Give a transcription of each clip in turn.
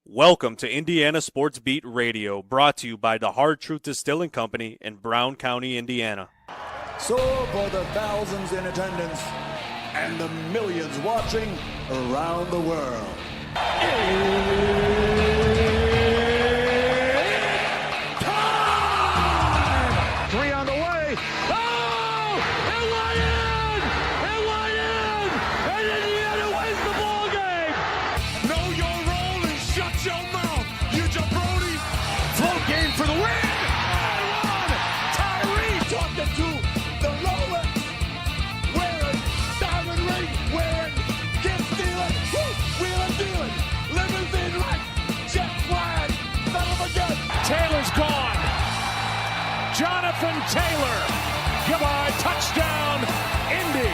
Welcome to Indiana Sports Beat Radio, brought to you by the Hard Truth Distilling Company in Brown County, Indiana. So for the thousands in attendance and the millions watching around the world. Time! Three on the way. Oh! It went in! It went in! And Indiana wins the ball game! Know your role and shut your mouth, you jabroni! Float game for the win! Tyree talking to the Rolex wearing, diamond ring wearing, gift stealing, wheeling dealing, limousine like, jet flying, son of a gun. Taylor's gone. Jonathan Taylor. Goodbye. Touchdown, Indy.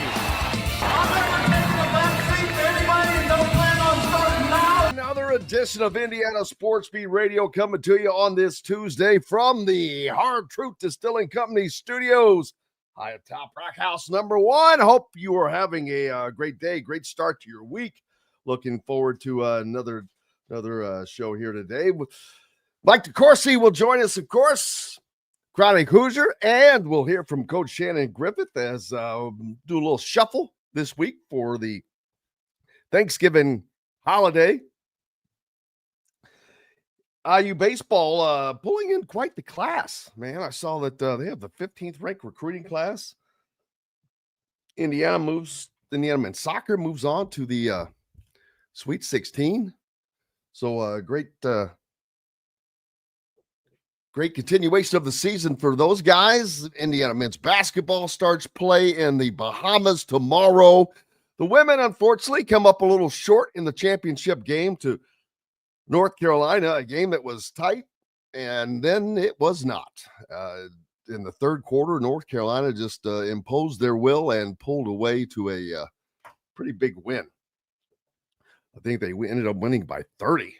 I'm never taking a back seat to anybody and don't plan on starting now. Another edition of Indiana Sports Beat Radio coming to you on this Tuesday from the Hard Truth Distilling Company studios. High atop Rack House number 1. Hope you are having a great day, great start to your week. Looking forward to another show here today. Mike DeCourcy will join us, of course. Chronic Hoosier, and we'll hear from Coach Shannon and Griffith as do a little shuffle this week for the Thanksgiving holiday. IU baseball pulling in quite the class, man. I saw that they have the 15th ranked recruiting class. Indiana men's soccer moves on to the Sweet 16. So great continuation of the season for those guys. Indiana men's basketball starts play in the Bahamas tomorrow. The women, unfortunately, come up a little short in the championship game to North Carolina, a game that was tight, and then it was not. In the third quarter, North Carolina just imposed their will and pulled away to a pretty big win. I think they ended up winning by 30,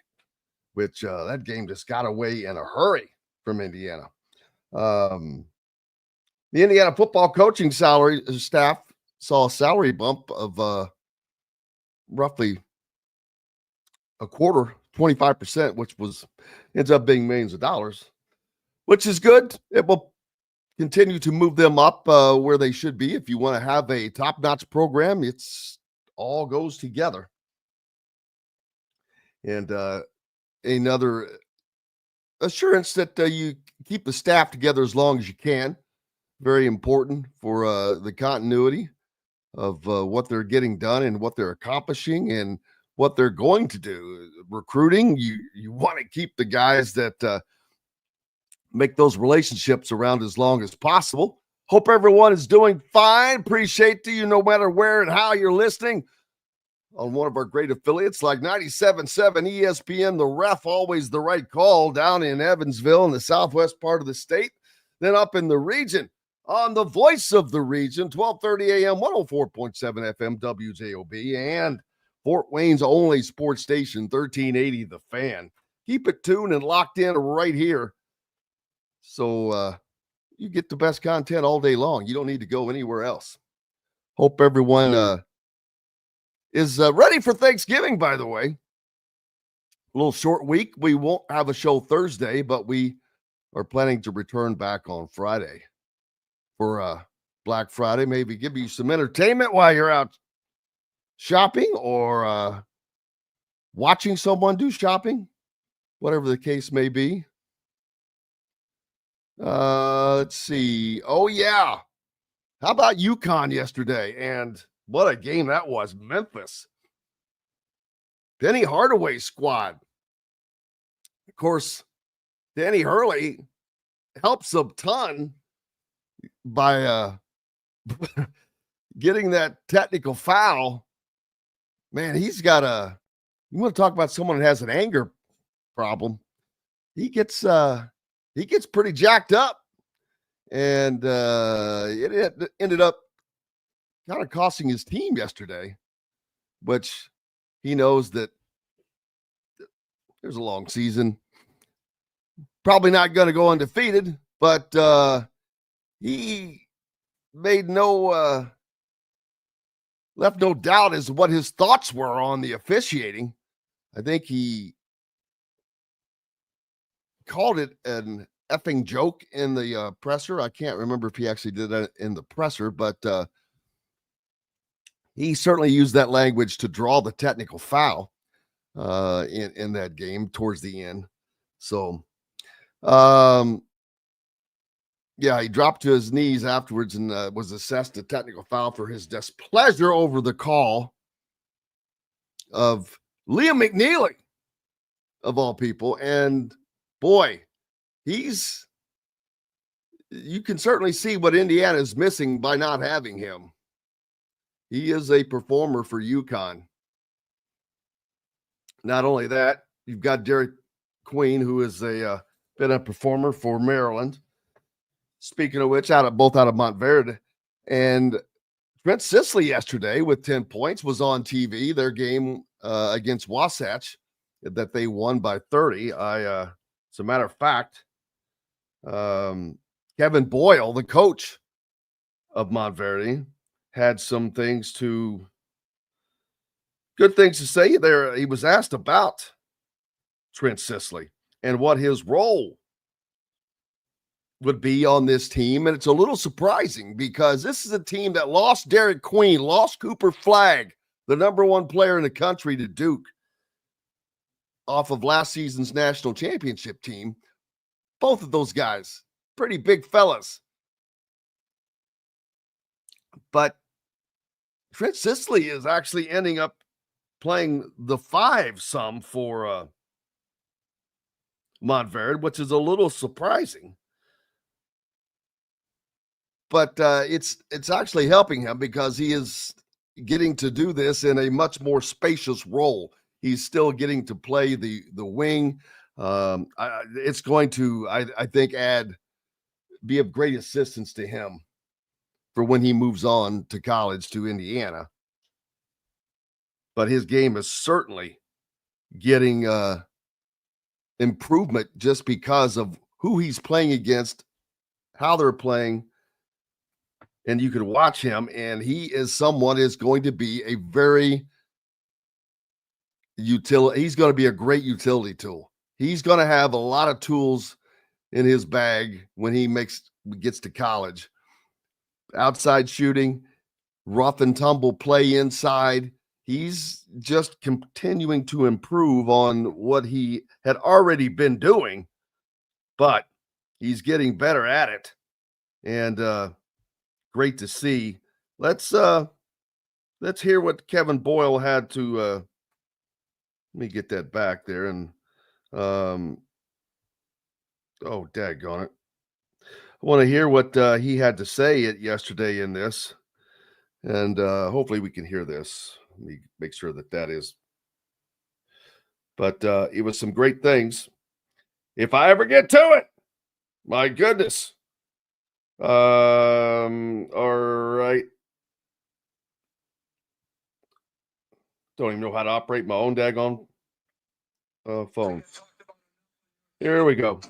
which that game just got away in a hurry from Indiana. The Indiana football coaching staff saw a salary bump of roughly a quarter, 25%, which ends up being millions of dollars, which is good. It will continue to move them up where they should be. If you want to have a top-notch program, it's all goes together. And another assurance that you keep the staff together as long as you can. Very important for the continuity of what they're getting done and what they're accomplishing and what they're going to do. Recruiting, you want to keep the guys that make those relationships around as long as possible. Hope everyone is doing fine. Appreciate you no matter where and how you're listening on one of our great affiliates like 97.7 ESPN, the Ref, always the right call down in Evansville in the southwest part of the state. Then up in the region on the voice of the region, 1230 AM, 104.7 FM WJOB, and Fort Wayne's only sports station, 1380 The Fan. Keep it tuned and locked in right here. So you get the best content all day long. You don't need to go anywhere else. Hope everyone is ready for Thanksgiving, by the way. A little short week. We won't have a show Thursday, but we are planning to return back on Friday for Black Friday. Maybe give you some entertainment while you're out shopping or watching someone do shopping, whatever the case may be. Let's see. Oh, yeah. How about UConn yesterday? And what a game that was. Memphis. Penny Hardaway's squad. Of course, Danny Hurley helps a ton by getting that technical foul. Man, he's got you want to talk about someone that has an anger problem. He gets pretty jacked up. And it ended up kind of costing his team yesterday, which he knows that there's a long season. Probably not going to go undefeated, but he made left no doubt as to what his thoughts were on the officiating. I think he called it an effing joke in the presser. I can't remember if he actually did that in the presser, but he certainly used that language to draw the technical foul in that game towards the end. So, yeah, he dropped to his knees afterwards and was assessed a technical foul for his displeasure over the call of Liam McNeely, of all people. And boy, you can certainly see what Indiana is missing by not having him. He is a performer for UConn. Not only that, you've got Derek Queen, who is been a performer for Maryland. Speaking of which, both out of Montverde. And Trent Sisley yesterday with 10 points was on TV, their game against Wasatch that they won by 30. As a matter of fact, Kevin Boyle, the coach of Montverde, had some good things to say there. He was asked about Trent Sisley and what his role would be on this team. And it's a little surprising because this is a team that lost Derek Queen, lost Cooper Flagg, the number one player in the country, to Duke off of last season's national championship team. Both of those guys, pretty big fellas. But Trent Sisley is actually ending up playing the 5 some for Montverde, which is a little surprising. But it's actually helping him because he is getting to do this in a much more spacious role. He's still getting to play the wing. It's going to, I think, be of great assistance to him for when he moves on to college to Indiana. But his game is certainly getting improvement just because of who he's playing against, how they're playing. And you can watch him, and he is going to be a very he's going to be a great utility tool. He's going to have a lot of tools in his bag when he gets to college. Outside shooting, rough and tumble play inside. He's just continuing to improve on what he had already been doing, but he's getting better at it. And great to see. Let's hear what Kevin Boyle had to let me get that back there. And oh, daggone it. I want to hear what he had to say yesterday in this. And hopefully we can hear this. Let me make sure that is. But it was some great things. If I ever get to it, my goodness. All right. Don't even know how to operate my own daggone phone. Here we go.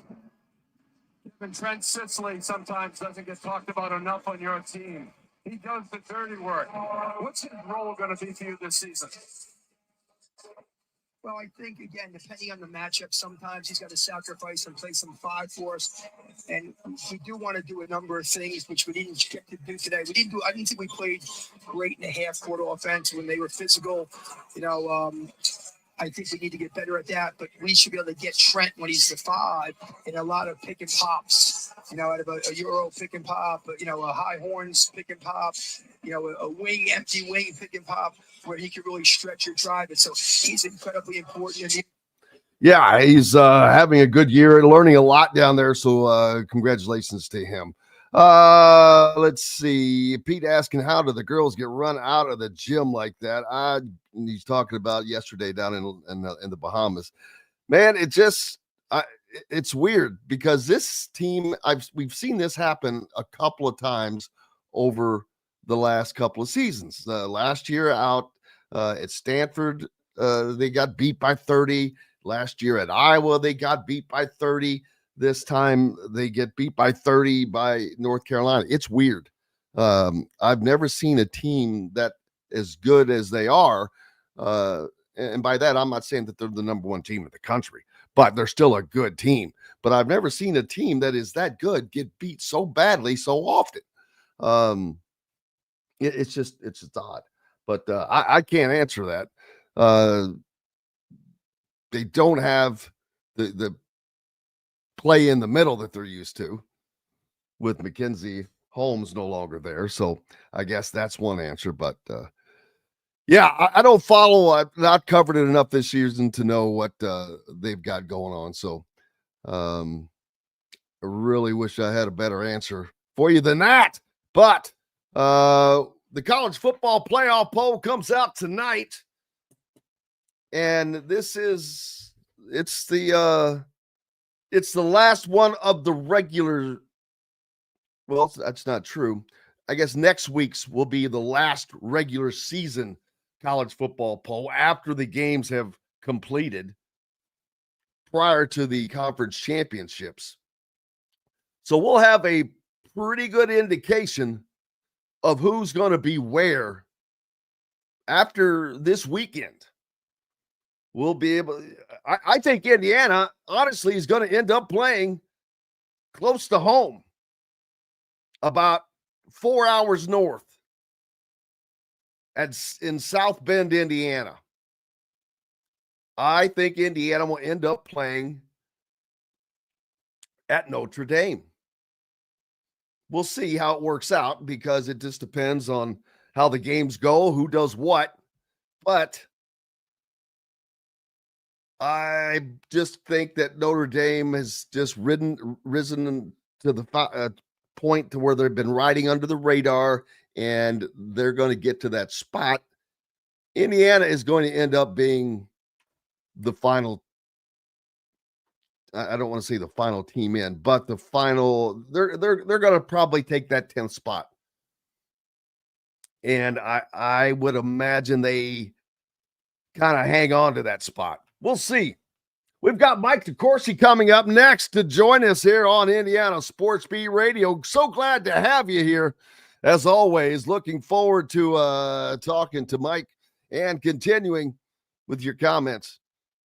And Trent Sisley sometimes doesn't get talked about enough on your team. He does the dirty work. What's his role going to be for you this season? Well, I think, again, depending on the matchup, sometimes he's got to sacrifice and play some 5 for us. And we do want to do a number of things, which we didn't get to do today. I didn't think we played great in the half-court offense when they were physical. I think we need to get better at that, but we should be able to get Trent when he's the 5 in a lot of pick and pops, out of a Euro pick and pop, a high horns pick and pop, a wing, empty wing pick and pop where he can really stretch or drive it. So he's incredibly important. Yeah, he's having a good year, learning a lot down there. So congratulations to him. Let's see. Pete asking, how do the girls get run out of the gym like that? He's talking about yesterday down in the Bahamas. Man, it's weird because this team, we've seen this happen a couple of times over the last couple of seasons. Last year out at Stanford, they got beat by 30. Last year at Iowa, they got beat by 30. This time they get beat by 30 by North Carolina. It's weird. I've never seen a team that as good as they are And by that, I'm not saying that they're the number one team in the country, but they're still a good team. But I've never seen a team that is that good get beat so badly so often. It's just odd. But I can't answer that. They don't have the play in the middle that they're used to with Mackenzie Holmes no longer there. So I guess that's one answer. But yeah, I don't follow. I've not covered it enough this season to know what they've got going on. So I really wish I had a better answer for you than that. But the college football playoff poll comes out tonight. And it's the last one of the regular. Well, that's not true. I guess next week's will be the last regular season college football poll after the games have completed prior to the conference championships. So we'll have a pretty good indication of who's going to be where after this weekend. We'll be able. I think Indiana, honestly, is going to end up playing close to home, about 4 hours north in South Bend, Indiana. I think Indiana will end up playing at Notre Dame. We'll see how it works out because it just depends on how the games go, who does what. But I just think that Notre Dame has just risen to the point to where they've been riding under the radar, and they're going to get to that spot. Indiana is going to end up being the final. I don't want to say the final team in, but the final. They're going to probably take that 10th spot, and I would imagine they kind of hang on to that spot. We'll see. We've got Mike DeCourcy coming up next to join us here on Indiana Sports Beat Radio. So glad to have you here. As always, looking forward to talking to Mike and continuing with your comments.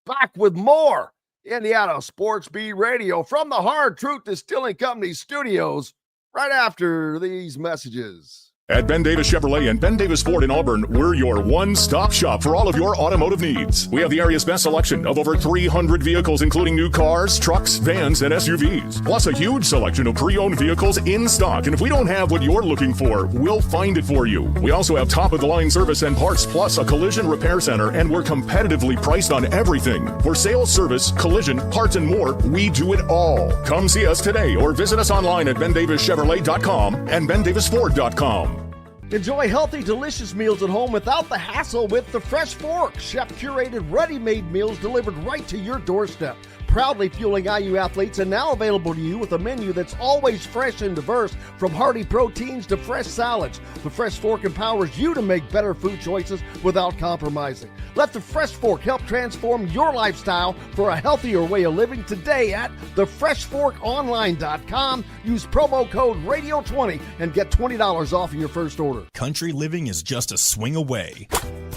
Back with more Indiana Sports Beat Radio from the Hard Truth Distilling Company studios right after these messages. At Ben Davis Chevrolet and Ben Davis Ford in Auburn, we're your one-stop shop for all of your automotive needs. We have the area's best selection of over 300 vehicles, including new cars, trucks, vans, and SUVs. Plus a huge selection of pre-owned vehicles in stock. And if we don't have what you're looking for, we'll find it for you. We also have top-of-the-line service and parts, plus a collision repair center, and we're competitively priced on everything. For sales, service, collision, parts, and more, we do it all. Come see us today or visit us online at bendavischevrolet.com and bendavisford.com. Enjoy healthy, delicious meals at home without the hassle with the Fresh Fork. Chef-curated, ready-made meals delivered right to your doorstep. Proudly fueling IU athletes and now available to you with a menu that's always fresh and diverse, from hearty proteins to fresh salads. The Fresh Fork empowers you to make better food choices without compromising. Let the Fresh Fork help transform your lifestyle for a healthier way of living today at thefreshforkonline.com. Use promo code RADIO20 and get $20 off your first order. Country living is just a swing away.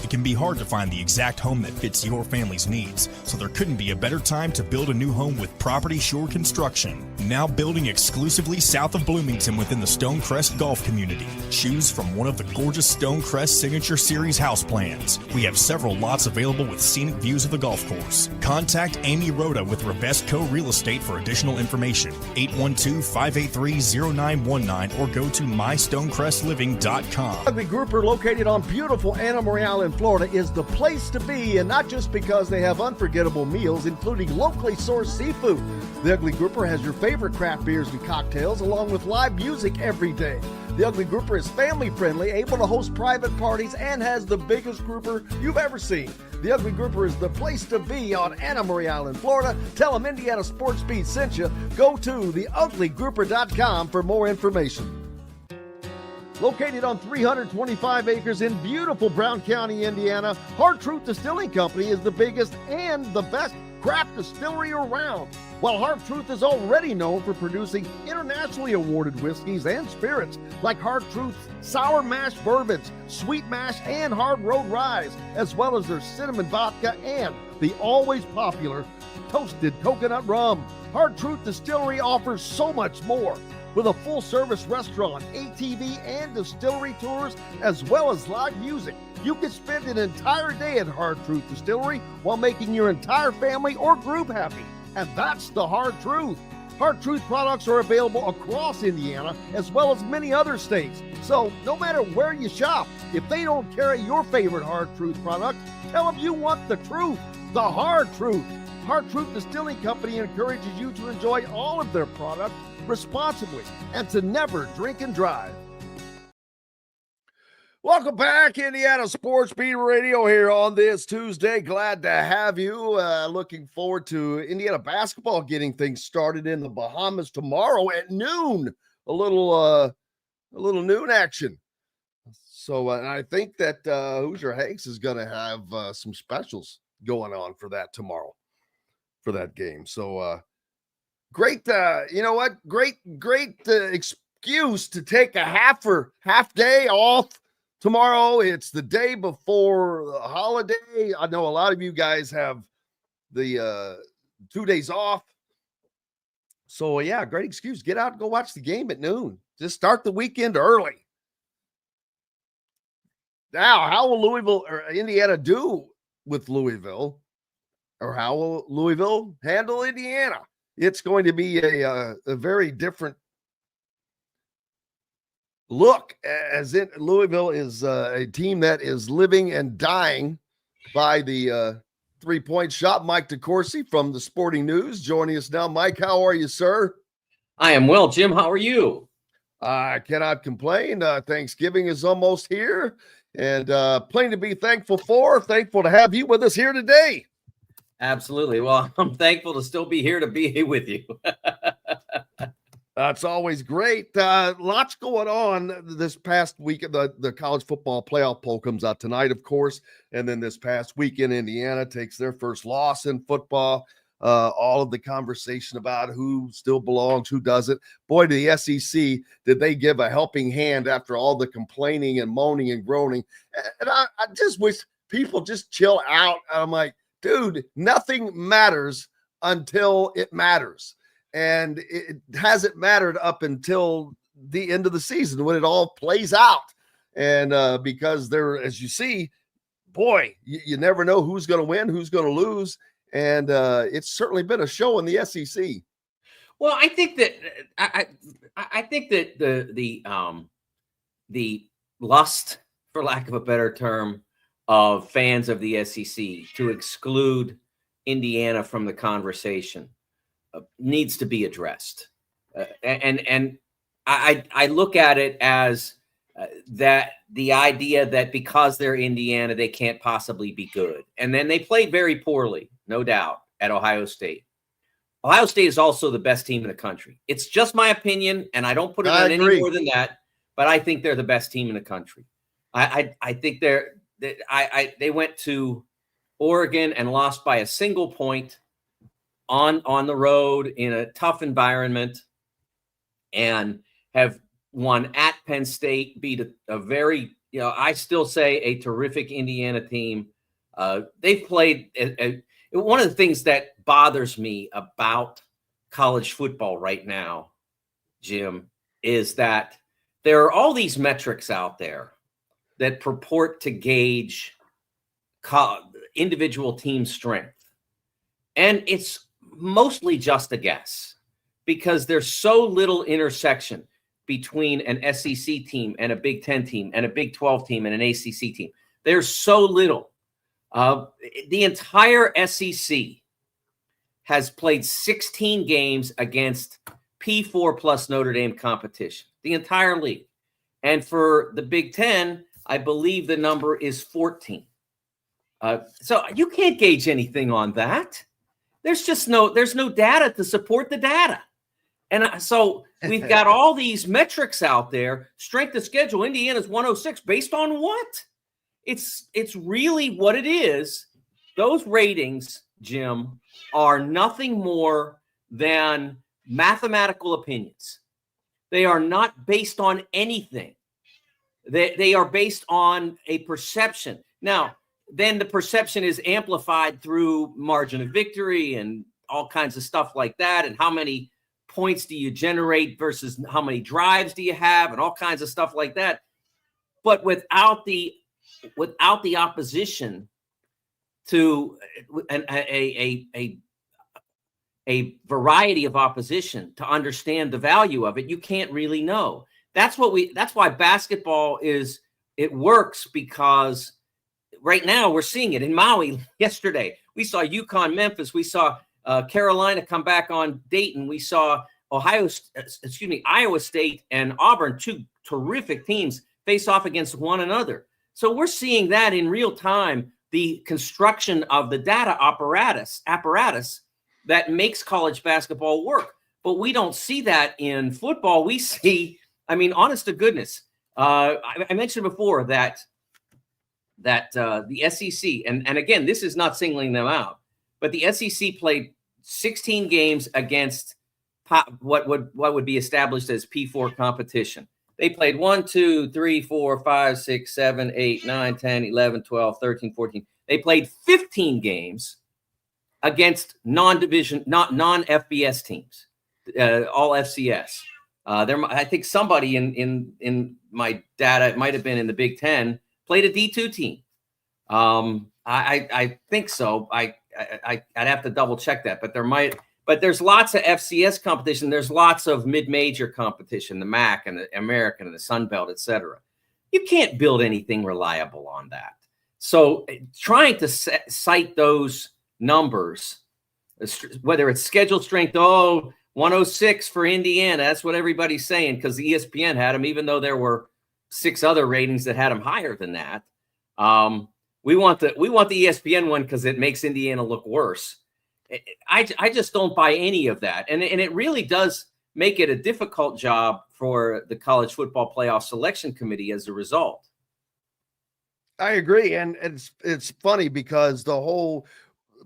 It can be hard to find the exact home that fits your family's needs, so there couldn't be a better time to build a new home with Property Shore Construction. Now building exclusively south of Bloomington within the Stonecrest Golf community. Choose from one of the gorgeous Stonecrest Signature Series house plans. We have several lots available with scenic views of the golf course. Contact Amy Rhoda with Revesco Real Estate for additional information. 812-583-0919 or go to mystonecrestliving.com. Ugly Grouper, located on beautiful Anna Marie Island, Florida, is the place to be, and not just because they have unforgettable meals, including locally sourced seafood. The Ugly Grouper has your favorite craft beers and cocktails, along with live music every day. The Ugly Grouper is family-friendly, able to host private parties, and has the biggest grouper you've ever seen. The Ugly Grouper is the place to be on Anna Marie Island, Florida. Tell them Indiana Sports Beat sent you. Go to theuglygrouper.com for more information. Located on 325 acres in beautiful Brown County, Indiana, Hard Truth Distilling Company is the biggest and the best craft distillery around. While Hard Truth is already known for producing internationally awarded whiskeys and spirits like Hard Truth's Sour Mash Bourbons, Sweet Mash, and Hard Road Ryes, as well as their Cinnamon Vodka and the always popular Toasted Coconut Rum. Hard Truth Distillery offers so much more. With a full-service restaurant, ATV, and distillery tours, as well as live music, you can spend an entire day at Hard Truth Distillery while making your entire family or group happy. And that's the Hard Truth. Hard Truth products are available across Indiana as well as many other states. So no matter where you shop, if they don't carry your favorite Hard Truth product, tell them you want the truth, the Hard Truth. Hard Truth Distilling Company encourages you to enjoy all of their products responsibly and to never drink and drive. Welcome back, Indiana Sports Beat Radio here on this Tuesday. Glad to have you. Looking forward to Indiana basketball getting things started in the Bahamas tomorrow at noon. A little noon action. So I think that Hoosier Hanks is going to have some specials going on for that tomorrow, for that game. So great. You know what? Great excuse to take a half day off. Tomorrow, it's the day before the holiday. I know a lot of you guys have the 2 days off. So, yeah, great excuse. Get out and go watch the game at noon. Just start the weekend early. Now, how will Louisville or Indiana do with Louisville? Or how will Louisville handle Indiana? It's going to be a very different look, as in Louisville is a team that is living and dying by the three-point shot. Mike DeCourcy from the Sporting News joining us now. Mike, how are you, sir? I am well, Jim. How are you? I cannot complain. Thanksgiving is almost here, and plenty to be thankful for. Thankful to have you with us here today. Absolutely. Well, I'm thankful to still be here to be with you. That's always great. Lots going on this past week. The college football playoff poll comes out tonight, of course. And then this past weekend, Indiana takes their first loss in football. All of the conversation about who still belongs, who doesn't. Boy, to the SEC, did they give a helping hand after all the complaining and moaning and groaning. And I just wish people just chill out. I'm like, dude, nothing matters until it matters. And it hasn't mattered up until the end of the season when it all plays out. And because there, as you see, boy, you never know who's going to win, who's going to lose. And it's certainly been a show in the SEC. Well, I think that I think that the lust, for lack of a better term, of fans of the SEC to exclude Indiana from the conversation needs to be addressed. And I look at it as that the idea that because they're Indiana, they can't possibly be good. And then they played very poorly, no doubt, at Ohio State. Ohio State is also the best team in the country. It's just my opinion, and I don't put it on any more than that, but I think they're the best team in the country. I think they went to Oregon and lost by a single point on the road in a tough environment, and have won at Penn State, beat a very, I still say a terrific Indiana team. They've played one of the things that bothers me about college football right now, Jim, is that there are all these metrics out there that purport to gauge individual team strength. And it's mostly just a guess because there's so little intersection between an SEC team and a Big Ten team and a Big 12 team and an ACC team. There's so little. The entire SEC has played 16 games against P4 plus Notre Dame competition, the entire league. And for the Big Ten, I believe the number is 14. So you can't gauge anything on that. There's no data to support the data. And so we've got all these metrics out there. Strength of schedule, Indiana's 106. Based on what? It's really what it is. Those ratings, Jim, are nothing more than mathematical opinions. They are not based on anything. They are based on a perception. Now, then the perception is amplified through margin of victory and all kinds of stuff like that. And how many points do you generate versus how many drives do you have and all kinds of stuff like that. But without the opposition to a variety of opposition to understand the value of it, you can't really know. That's why basketball it works, because right now we're seeing it in Maui. Yesterday we saw UConn, Memphis, we saw Carolina come back on Dayton, we saw Iowa State and Auburn, two terrific teams, face off against one another. So we're seeing that in real time, the construction of the data apparatus that makes college basketball work. But we don't see that in football. We see, honest to goodness, I mentioned before that the SEC, and again, this is not singling them out, but the SEC played 16 games against what would be established as P4 competition. They played 1, 2, 3, 4, 5, 6, 7, 8, 9, 10, 11, 12, 13, 14. They played 15 games against non-FBS teams, all FCS. I think somebody in my data, it might have been in the Big Ten, played a D2 team. I think so. I'd have to double check that, but there's lots of FCS competition. There's lots of mid-major competition, the MAC and the American and the Sun Belt, et cetera. You can't build anything reliable on that. So trying to cite those numbers, whether it's schedule strength, 106 for Indiana, that's what everybody's saying because the ESPN had them, even though there were 6 other ratings that had them higher than that. We want the ESPN one because it makes Indiana look worse. I just don't buy any of that. And it really does make it a difficult job for the College Football Playoff Selection Committee as a result. I agree. And it's funny because the whole,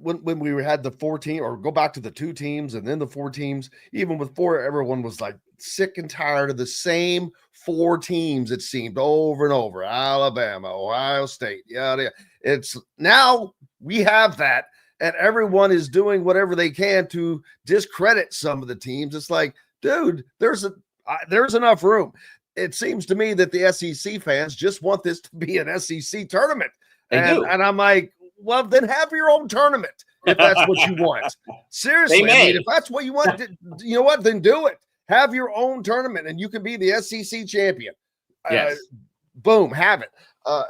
when we had the 4 team, or go back to the 2 teams and then the 4 teams, even with 4, everyone was like sick and tired of the same 4 teams. It seemed over and over: Alabama, Ohio State. Yeah. It's now we have that. And everyone is doing whatever they can to discredit some of the teams. It's like, dude, there's enough room. It seems to me that the SEC fans just want this to be an SEC tournament. And I'm like, well, then have your own tournament if that's what you want. Seriously, if that's what you want, you know what? Then do it. Have your own tournament, and you can be the SEC champion. Yes. Boom, have it.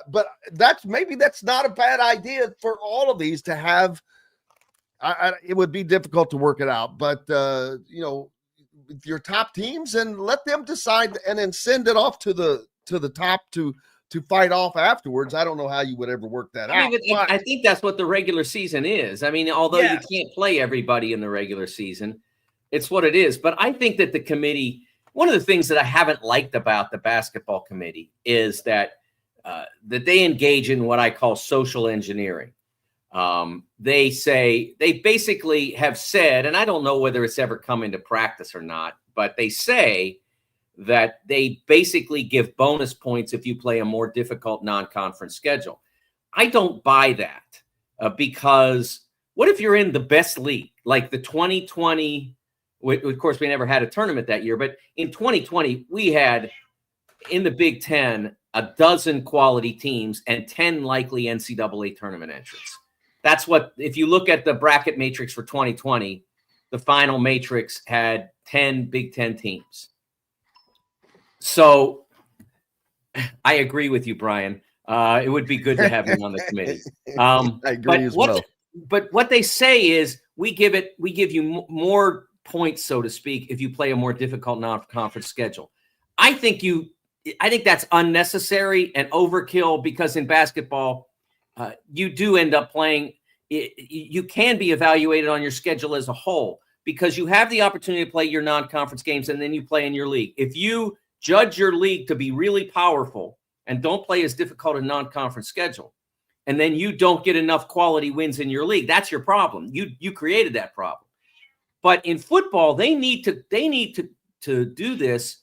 But that's not a bad idea for all of these to have. It would be difficult to work it out, but your top teams, and let them decide, and then send it off to the top to fight off afterwards. I don't know how you would ever work that out. I think that's what the regular season is. Although you can't play everybody in the regular season, it's what it is. But I think that the committee, one of the things that I haven't liked about the basketball committee is that they engage in what I call social engineering. They basically have said, and I don't know whether it's ever come into practice or not, but they say that they basically give bonus points if you play a more difficult non-conference schedule. I don't buy that because what if you're in the best league, like the 2020, of course, we never had a tournament that year, but in 2020, we had in the Big Ten a dozen quality teams and 10 likely NCAA tournament entrants. That's what, if you look at the bracket matrix for 2020, the final matrix had 10 Big Ten teams. So I agree with you, Brian. It would be good to have him on the committee. I agree as well. But what they say is we give you more points, so to speak, if you play a more difficult non-conference schedule. I think that's unnecessary and overkill because in basketball, you do end up playing. You can be evaluated on your schedule as a whole because you have the opportunity to play your non-conference games and then you play in your league. If you judge your league to be really powerful and don't play as difficult a non-conference schedule, and then you don't get enough quality wins in your league, that's your problem. You created that problem. But in football, they need to do this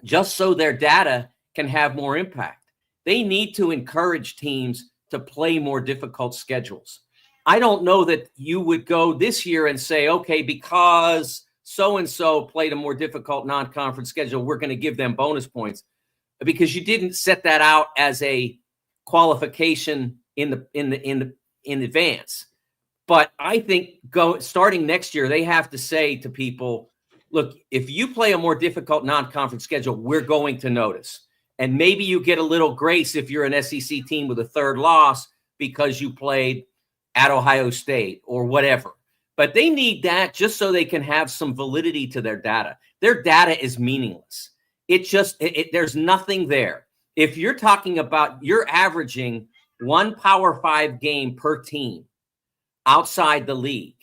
just so their data can have more impact. They need to encourage teams to play more difficult schedules. I don't know that you would go this year and say, okay, because so-and-so played a more difficult non-conference schedule, we're going to give them bonus points, because you didn't set that out as a qualification in advance. But I think starting next year, they have to say to people, look, if you play a more difficult non-conference schedule, we're going to notice. And maybe you get a little grace if you're an SEC team with a third loss because you played at Ohio State or whatever. But they need that just so they can have some validity to their data. Their data is meaningless. There's nothing there. If you're talking about you're averaging one Power 5 game per team outside the league,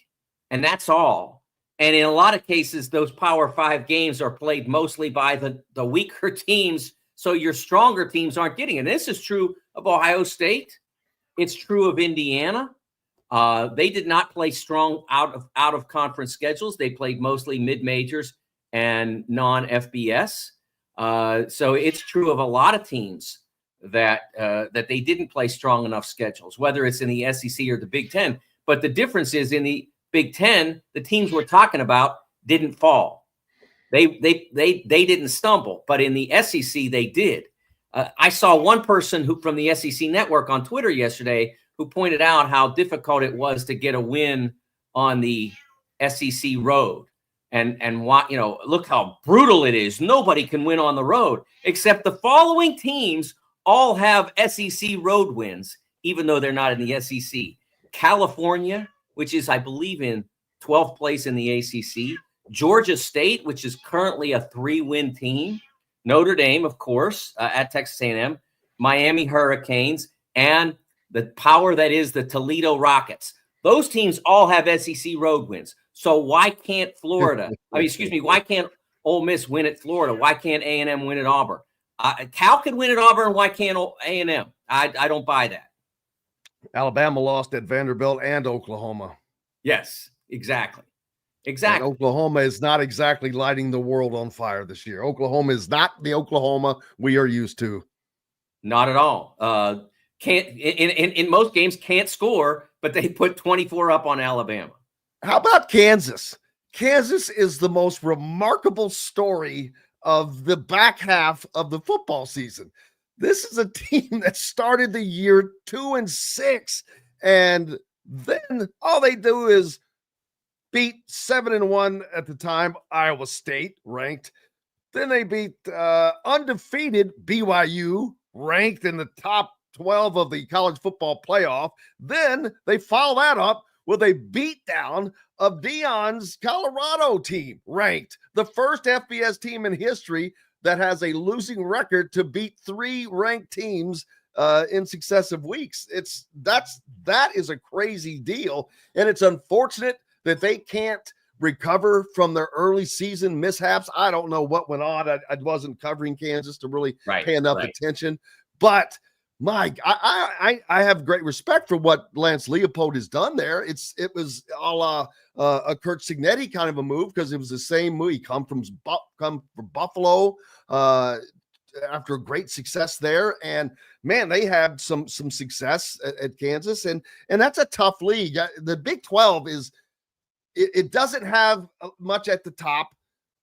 and that's all. And in a lot of cases, those Power 5 games are played mostly by the weaker teams, so your stronger teams aren't getting it. And this is true of Ohio State. It's true of Indiana. They did not play strong out of conference schedules. They played mostly mid-majors and non-FBS. So it's true of a lot of teams that they didn't play strong enough schedules, whether it's in the SEC or the Big Ten. But the difference is in the Big Ten, the teams we're talking about didn't fall. They didn't stumble, but in the SEC they did. I saw one person who from the SEC network on Twitter yesterday who pointed out how difficult it was to get a win on the SEC road. And what, look how brutal it is. Nobody can win on the road, except the following teams all have SEC road wins, even though they're not in the SEC. California, which is, I believe, in 12th place in the ACC. Georgia State, which is currently a 3-win team. Notre Dame, of course, at Texas A&M. Miami Hurricanes, and the power that is the Toledo Rockets. Those teams all have SEC road wins. So why can't why can't Ole Miss win at Florida? Why can't A&M win at Auburn? Cal can win at Auburn. Why can't A&M? I don't buy that. Alabama lost at Vanderbilt and Oklahoma. Yes, exactly. And Oklahoma is not exactly lighting the world on fire this year. Oklahoma is not the Oklahoma we are used to. Not at all. Can't in most games can't score, but they put 24 up on Alabama. How about Kansas? Kansas is the most remarkable story of the back half of the football season. This is a team that started the year 2-6, and then all they do is beat 7-1 at the time Iowa State, ranked. Then they beat undefeated BYU, ranked in the top 12 of the college football playoff. Then they follow that up with a beatdown of Dion's Colorado team, ranked. The first FBS team in history that has a losing record to beat 3 ranked teams in successive weeks. That is a crazy deal. And it's unfortunate that they can't recover from their early season mishaps. I don't know what went on. I wasn't covering Kansas to really pay enough attention. But Mike, I have great respect for what Lance Leopold has done there. It was a la a Kurt Signetti kind of a move, because it was the same move. He come from Buffalo after a great success there, and man, they had some success at Kansas, and that's a tough league. The Big 12 is it doesn't have much at the top,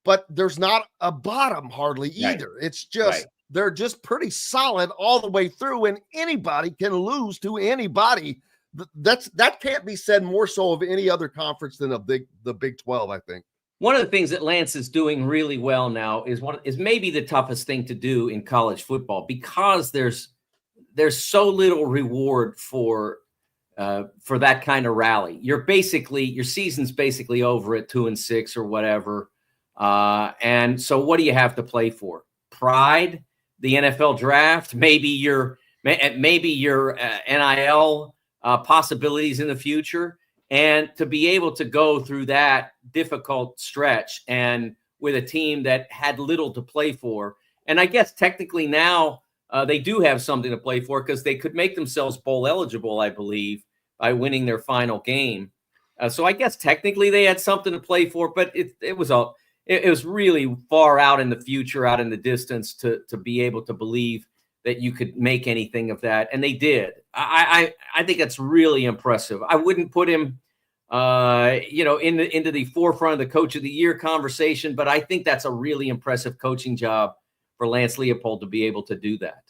but there's not a bottom hardly either. It's just they're just pretty solid all the way through, and anybody can lose to anybody. That can't be said more so of any other conference than the Big 12, I think. One of the things that Lance is doing really well now is maybe the toughest thing to do in college football, because there's so little reward for that kind of rally. Your season's basically over at 2-6 or whatever. And so what do you have to play for? Pride, the NFL draft, maybe your NIL possibilities in the future, and to be able to go through that difficult stretch and with a team that had little to play for. And I guess technically now they do have something to play for, because they could make themselves bowl eligible, I believe, by winning their final game. So I guess technically they had something to play for, but it was really far out in the future, out in the distance to be able to believe that you could make anything of that. And they did. I think that's really impressive. I wouldn't put him, into the forefront of the coach of the year conversation, but I think that's a really impressive coaching job for Lance Leopold to be able to do that.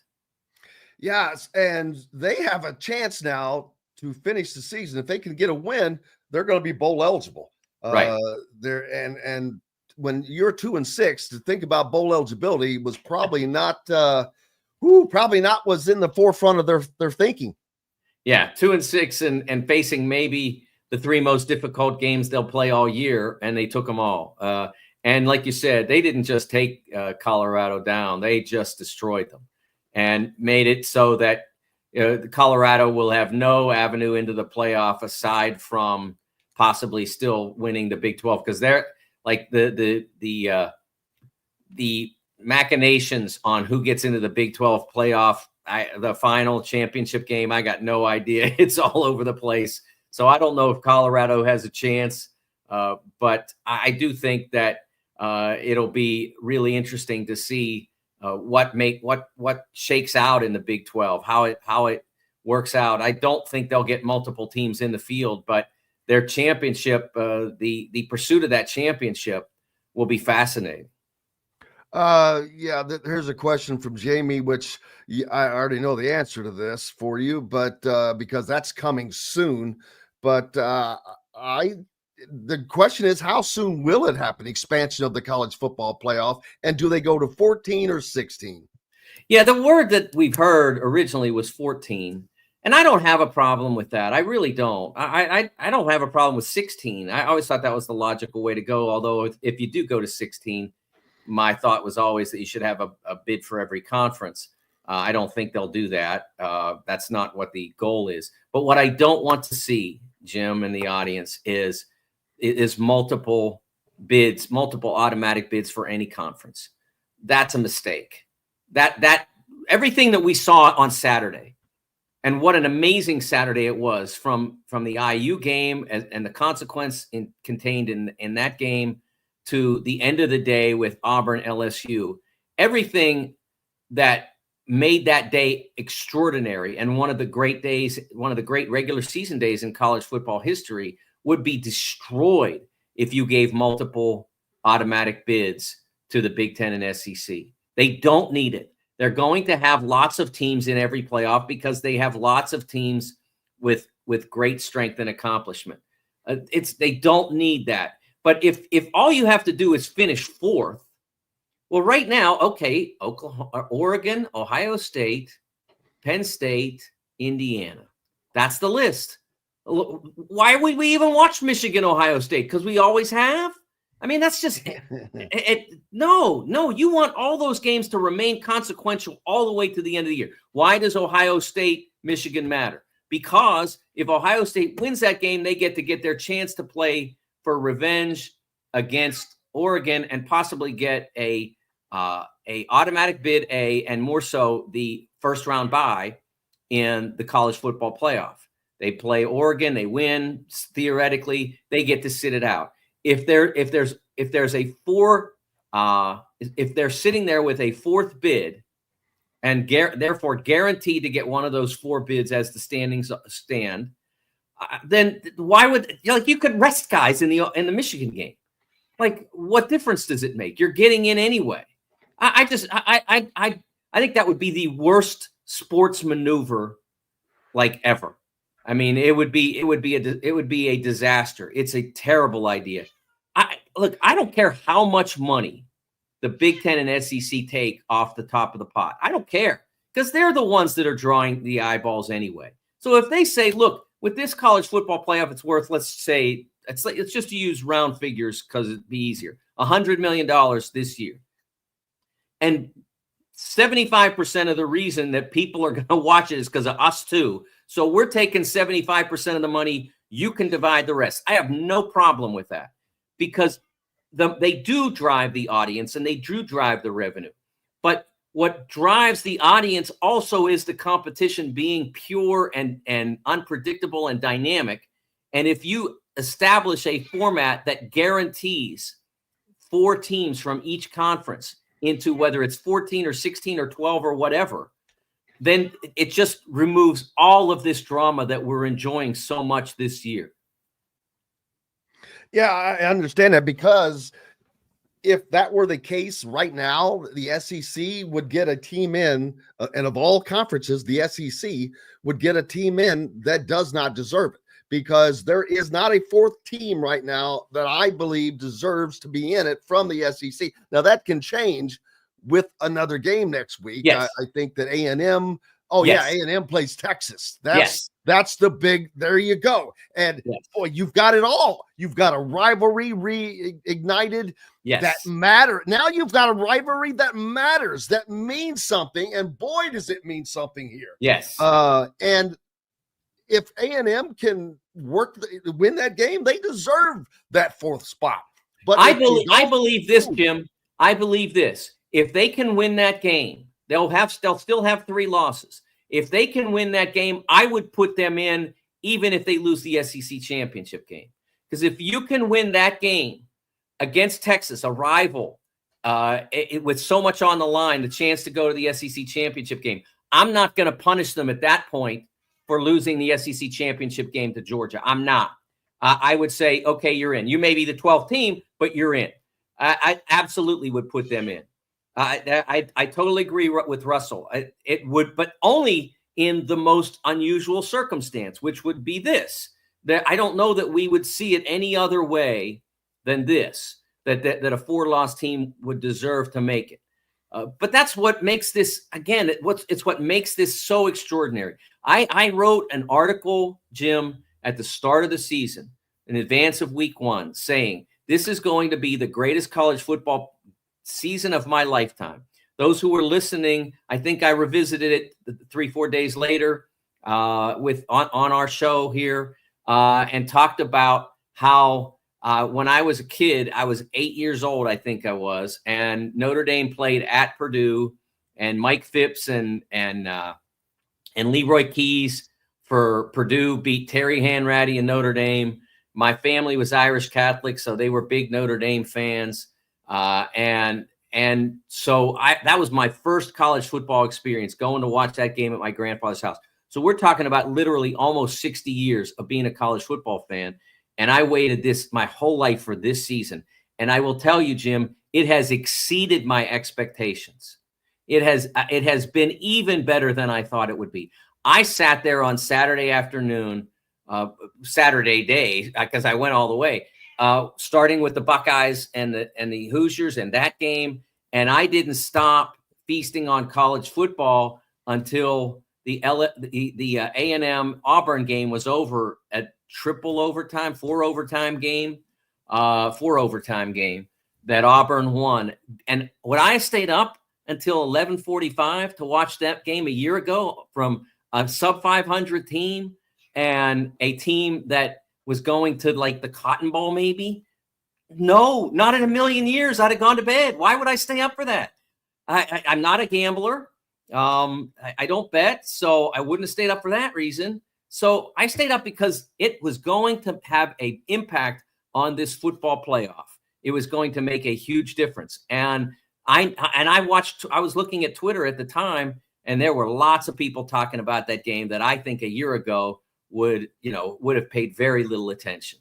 Yes, and they have a chance now to finish the season. If they can get a win, they're going to be bowl eligible. Right. And when you're 2-6, to think about bowl eligibility was probably not was in the forefront of their thinking. Yeah, 2-6 and facing maybe the three most difficult games they'll play all year, and they took them all. And like you said, they didn't just take Colorado down; they just destroyed them and made it so that Colorado will have no avenue into the playoff aside from possibly still winning the Big 12, because they're like the machinations on who gets into the Big 12 playoff, the final championship game. I got no idea. It's all over the place. So I don't know if Colorado has a chance, but I do think that it'll be really interesting to see what shakes out in the Big 12, how it works out. I don't think they'll get multiple teams in the field, but their championship, the pursuit of that championship will be fascinating. Here's a question from Jamie, which I already know the answer to this for you, but because that's coming soon. But the question is, how soon will it happen? Expansion of the college football playoff, and do they go to 14 or 16? Yeah, the word that we've heard originally was 14, and I don't have a problem with that. I really don't. I don't have a problem with 16. I always thought that was the logical way to go. Although if you do go to 16, my thought was always that you should have a bid for every conference. I don't think they'll do that. That's not what the goal is. But what I don't want to see, Jim and the audience, is multiple bids, multiple automatic bids for any conference. That's a mistake. That everything that we saw on Saturday, and what an amazing Saturday it was from the IU game and the consequence contained in that game to the end of the day with Auburn LSU, everything that made that day extraordinary and one of the great days, one of the great regular season days in college football history, would be destroyed if you gave multiple automatic bids to the Big Ten and SEC. They don't need it. They're going to have lots of teams in every playoff because they have lots of teams with great strength and accomplishment. They don't need that. But if all you have to do is finish fourth, well, right now, okay, Oregon, Ohio State, Penn State, Indiana. That's the list. Why would we even watch Michigan, Ohio State? Because we always have? I mean, that's just no. You want all those games to remain consequential all the way to the end of the year. Why does Ohio State, Michigan matter? Because if Ohio State wins that game, they get to get their chance to play for revenge against Oregon and possibly get a automatic bid and more so the first round bye in the college football playoff. They play Oregon, they win. Theoretically, they get to sit it out. If they're sitting there with a fourth bid and therefore guaranteed to get one of those four bids as the standings stand, then why would you could rest guys in the Michigan game? Like, what difference does it make? You're getting in anyway. I think that would be the worst sports maneuver like ever. I mean, it would be a disaster. It's a terrible idea. I don't care how much money the Big Ten and SEC take off the top of the pot. I don't care, because they're the ones that are drawing the eyeballs anyway. So if they say, look, with this college football playoff, it's worth, let's say, it's just to use round figures because it'd be easier, $100 million this year. And 75% of the reason that people are going to watch it is because of us too. So we're taking 75% of the money. You can divide the rest. I have no problem with that, because they do drive the audience and they do drive the revenue. But what drives the audience also is the competition being pure and unpredictable and dynamic. And if you establish a format that guarantees 4 teams from each conference into whether it's 14 or 16 or 12 or whatever, then it just removes all of this drama that we're enjoying so much this year. Yeah, I understand that, because if that were the case right now, the SEC would get a team in, and of all conferences, the SEC would get a team in that does not deserve it, because there is not a 4th team right now that I believe deserves to be in it from the SEC. Now, that can change with another game next week. Yes. I think that A&M, A&M plays Texas. That's the big, there you go. And boy, you've got it all. You've got a rivalry reignited that matter. Now you've got a rivalry that matters, that means something. And boy, does it mean something here. Yes. And if A&M can win that game, they deserve that 4th spot. But I believe this, Jim. I believe this. If they can win that game, they'll still have 3 losses. If they can win that game, I would put them in even if they lose the SEC championship game. Because if you can win that game against Texas, a rival, with so much on the line, the chance to go to the SEC championship game, I'm not going to punish them at that point for losing the SEC championship game to Georgia. I'm not. I would say, okay, you're in. You may be the 12th team, but you're in. I absolutely would put them in. I totally agree with Russell. It would, but only in the most unusual circumstance, which would be this. That I don't know that we would see it any other way than this, that a 4-loss team would deserve to make it. But that's what makes this, again, it's what makes this so extraordinary. I wrote an article, Jim, at the start of the season, in advance of week 1, saying this is going to be the greatest college football season of my lifetime. Those who were listening, I think I revisited it 3-4 days later on our show here and talked about how when I was a kid, I was 8 years old, I think I was, and Notre Dame played at Purdue, and Mike Phipps and Leroy Keys for Purdue beat Terry Hanratty and Notre Dame. My family was Irish Catholic, so they were big Notre Dame fans. And so that was my first college football experience, going to watch that game at my grandfather's house. So we're talking about literally almost 60 years of being a college football fan. And I waited my whole life for this season. And I will tell you, Jim, it has exceeded my expectations. It has been even better than I thought it would be. I sat there on Saturday afternoon, Saturday day, because I went all the way, starting with the Buckeyes and the Hoosiers and that game. And I didn't stop feasting on college football until the A&M Auburn game was over at triple overtime, 4 overtime game that Auburn won. And when I stayed up until 11:45 to watch that game a year ago from a sub 500 team and a team that was going to like the Cotton Bowl, maybe? No, not in a million years. I'd have gone to bed. Why would I stay up for that? I'm not a gambler. I don't bet, so I wouldn't have stayed up for that reason. So I stayed up because it was going to have an impact on this football playoff. It was going to make a huge difference. And I was looking at Twitter at the time, and there were lots of people talking about that game that I think a year ago would have paid very little attention.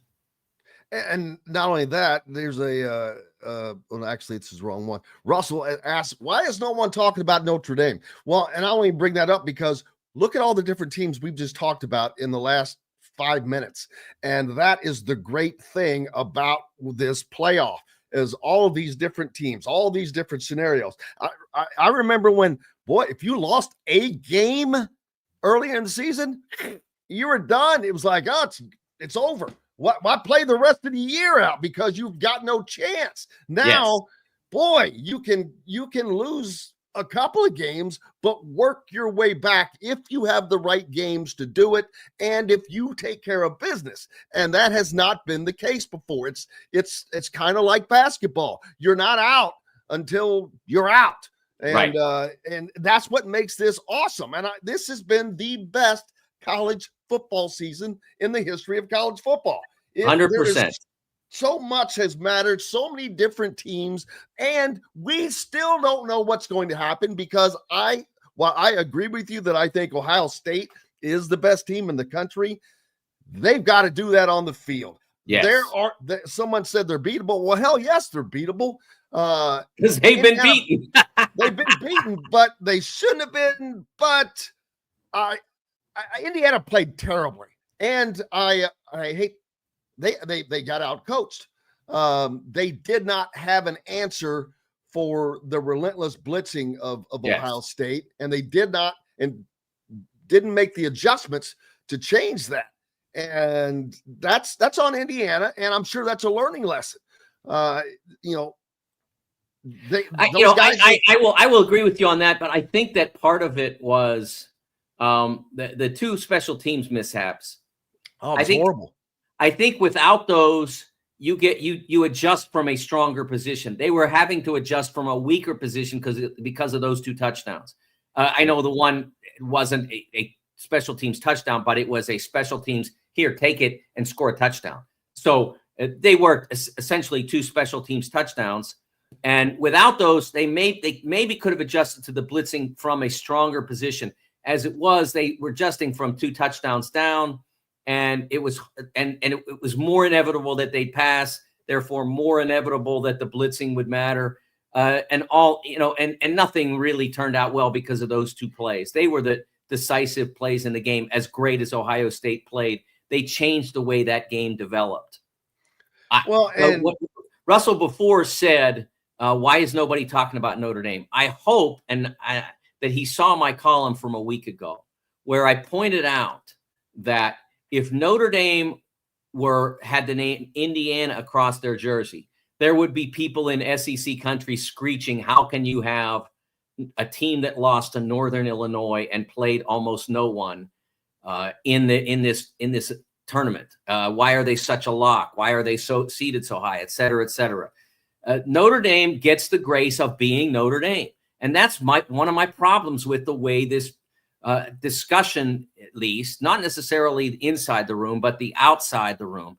And not only that, there's well, actually, it's the wrong one. Russell asked, why is no one talking about Notre Dame? Well, and I only bring that up because look at all the different teams we've just talked about in the last 5 minutes. And that is the great thing about this playoff, is all of these different teams, all these different scenarios. I remember when, boy, if you lost a game earlier in the season, you were done. It was like, oh, it's over. Why play the rest of the year out because you've got no chance? Now, boy, you can lose a couple of games, but work your way back if you have the right games to do it and if you take care of business. And that has not been the case before. It's kind of like basketball. You're not out until you're out. And right. And that's what makes this awesome. And this has been the best college football season in the history of college football. 100%. So much has mattered, so many different teams, and we still don't know what's going to happen because while I agree with you that I think Ohio State is the best team in the country, they've got to do that on the field. Yes. Someone said they're beatable. Well, hell yes, they're beatable. Because they've been beaten. They've been beaten, but they shouldn't have been. But Indiana played terribly, and I hate they got out coached. They did not have an answer for the relentless blitzing of Ohio State, and they didn't make the adjustments to change that. And that's on Indiana, and I'm sure that's a learning lesson. I will agree with you on that, but I think that part of it was the two special teams mishaps. Oh, it's horrible. I think without those, you adjust from a stronger position. They were having to adjust from a weaker position because of those two touchdowns. I know the one wasn't a special teams touchdown, but it was a special teams, here, take it and score a touchdown. So they were essentially two special teams touchdowns. And without those, they maybe could have adjusted to the blitzing from a stronger position. As it was, they were adjusting from two touchdowns down, and it was more inevitable that they'd pass, therefore more inevitable that the blitzing would matter. And nothing really turned out well because of those two plays. They were the decisive plays in the game. As great as Ohio State played, they changed the way that game developed. What Russell before said, why is nobody talking about Notre Dame? I hope that he saw my column from a week ago where I pointed out that if Notre Dame had the name Indiana across their jersey, there would be people in SEC country screeching, how can you have a team that lost to Northern Illinois and played almost no one in this tournament? Why are they such a lock? Why are they seated so high, et cetera, et cetera? Notre Dame gets the grace of being Notre Dame. And that's one of my problems with the way this discussion, at least, not necessarily inside the room, but the outside the room.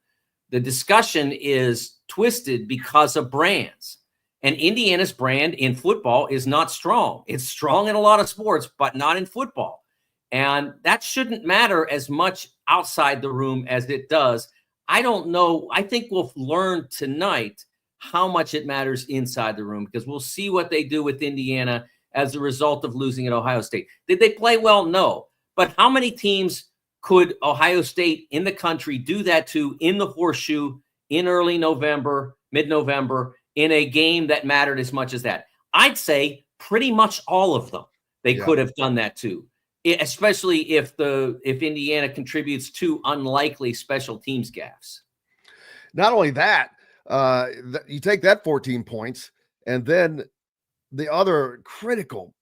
The discussion is twisted because of brands. And Indiana's brand in football is not strong. It's strong in a lot of sports, but not in football. And that shouldn't matter as much outside the room as it does. I don't know. I think we'll learn tonight how much it matters inside the room, because we'll see what they do with Indiana as a result of losing at Ohio State. Did they play well? No. But how many teams could Ohio State in the country do that to in the Horseshoe in early November, mid-November, in a game that mattered as much as that? I'd say pretty much all of them they could have done that to, especially if Indiana contributes to unlikely special teams gaffes. Not only that, you take that 14 points, and then the other critical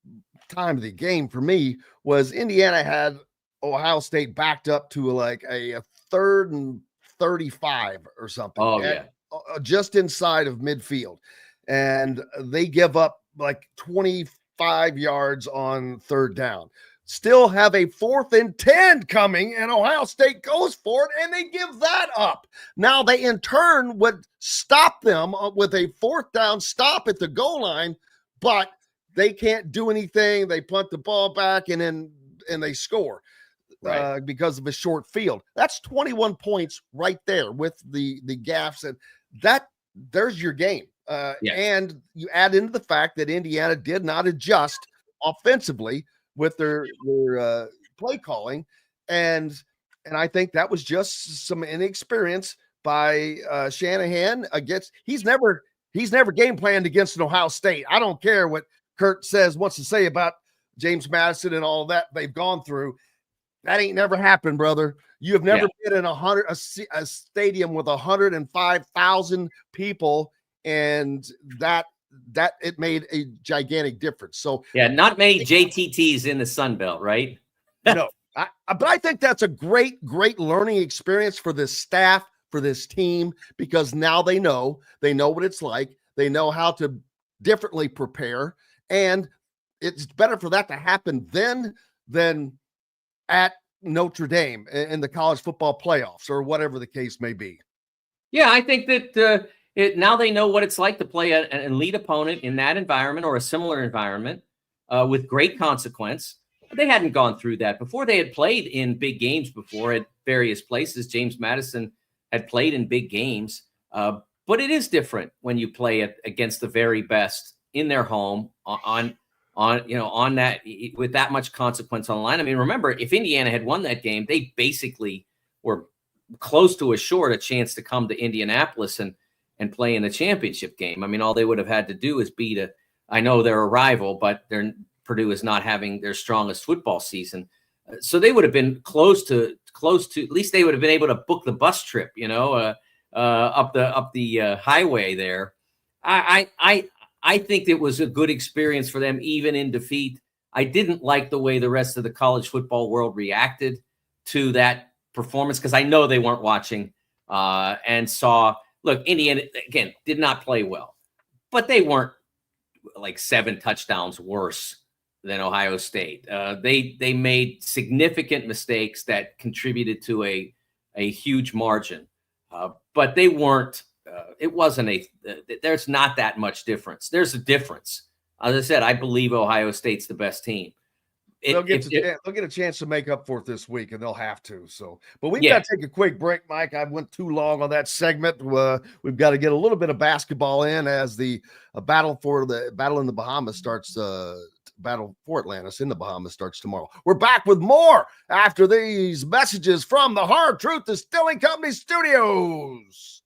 time of the game for me was Indiana had Ohio State backed up to like a 3rd and 35 or something. Oh, yeah. Just inside of midfield. And they give up like 25 yards on 3rd down. Still have a 4th and 10 coming, and Ohio State goes for it, and they give that up. Now they in turn would stop them with a 4th down stop at the goal line, but they can't do anything. They punt the ball back, and they score because of a short field. That's 21 points right there with the gaffes, and there's your game. And you add into the fact that Indiana did not adjust offensively with their play calling, and I think that was just some inexperience by Shanahan against. He's never game planned against an Ohio State. I don't care what Kurt wants to say about James Madison and all that they've gone through. That ain't never happened, brother. You have never been in a stadium with 105,000 people, and that it made a gigantic difference. So not many JTTs in the Sun Belt, right? No, but I think that's a great learning experience for this staff, for this team, because now they know what it's like. They know how to differently prepare, and it's better for that to happen then than at Notre Dame in the college football playoffs or whatever the case may be. Yeah, I think that now they know what it's like to play an elite opponent in that environment or a similar environment with great consequence. They hadn't gone through that before. They had played in big games before at various places. James Madison had played in big games, but it is different when you play against the very best in their home on that with that much consequence on the line. I mean, remember, if Indiana had won that game, they basically were close to a chance to come to Indianapolis and play in the championship game. I mean, all they would have had to do is beat I know they're a rival, but Purdue is not having their strongest football season. So they would have been close to, at least they would have been able to book the bus trip, up the highway there. I think it was a good experience for them, even in defeat. I didn't like the way the rest of the college football world reacted to that performance, because I know they weren't watching and saw, look, Indiana, again, did not play well, but they weren't like 7 touchdowns worse than Ohio State. They made significant mistakes that contributed to a huge margin, but they weren't. It wasn't there's not that much difference. There's a difference. As I said, I believe Ohio State's the best team. They'll get a chance to make up for it this week, and they'll have to. So, but we've got to take a quick break, Mike. I went too long on that segment. We've got to get a little bit of basketball in as the battle in the Bahamas starts. Battle for Atlantis in the Bahamas starts tomorrow. We're back with more after these messages from the Hard Truth Distilling Company studios.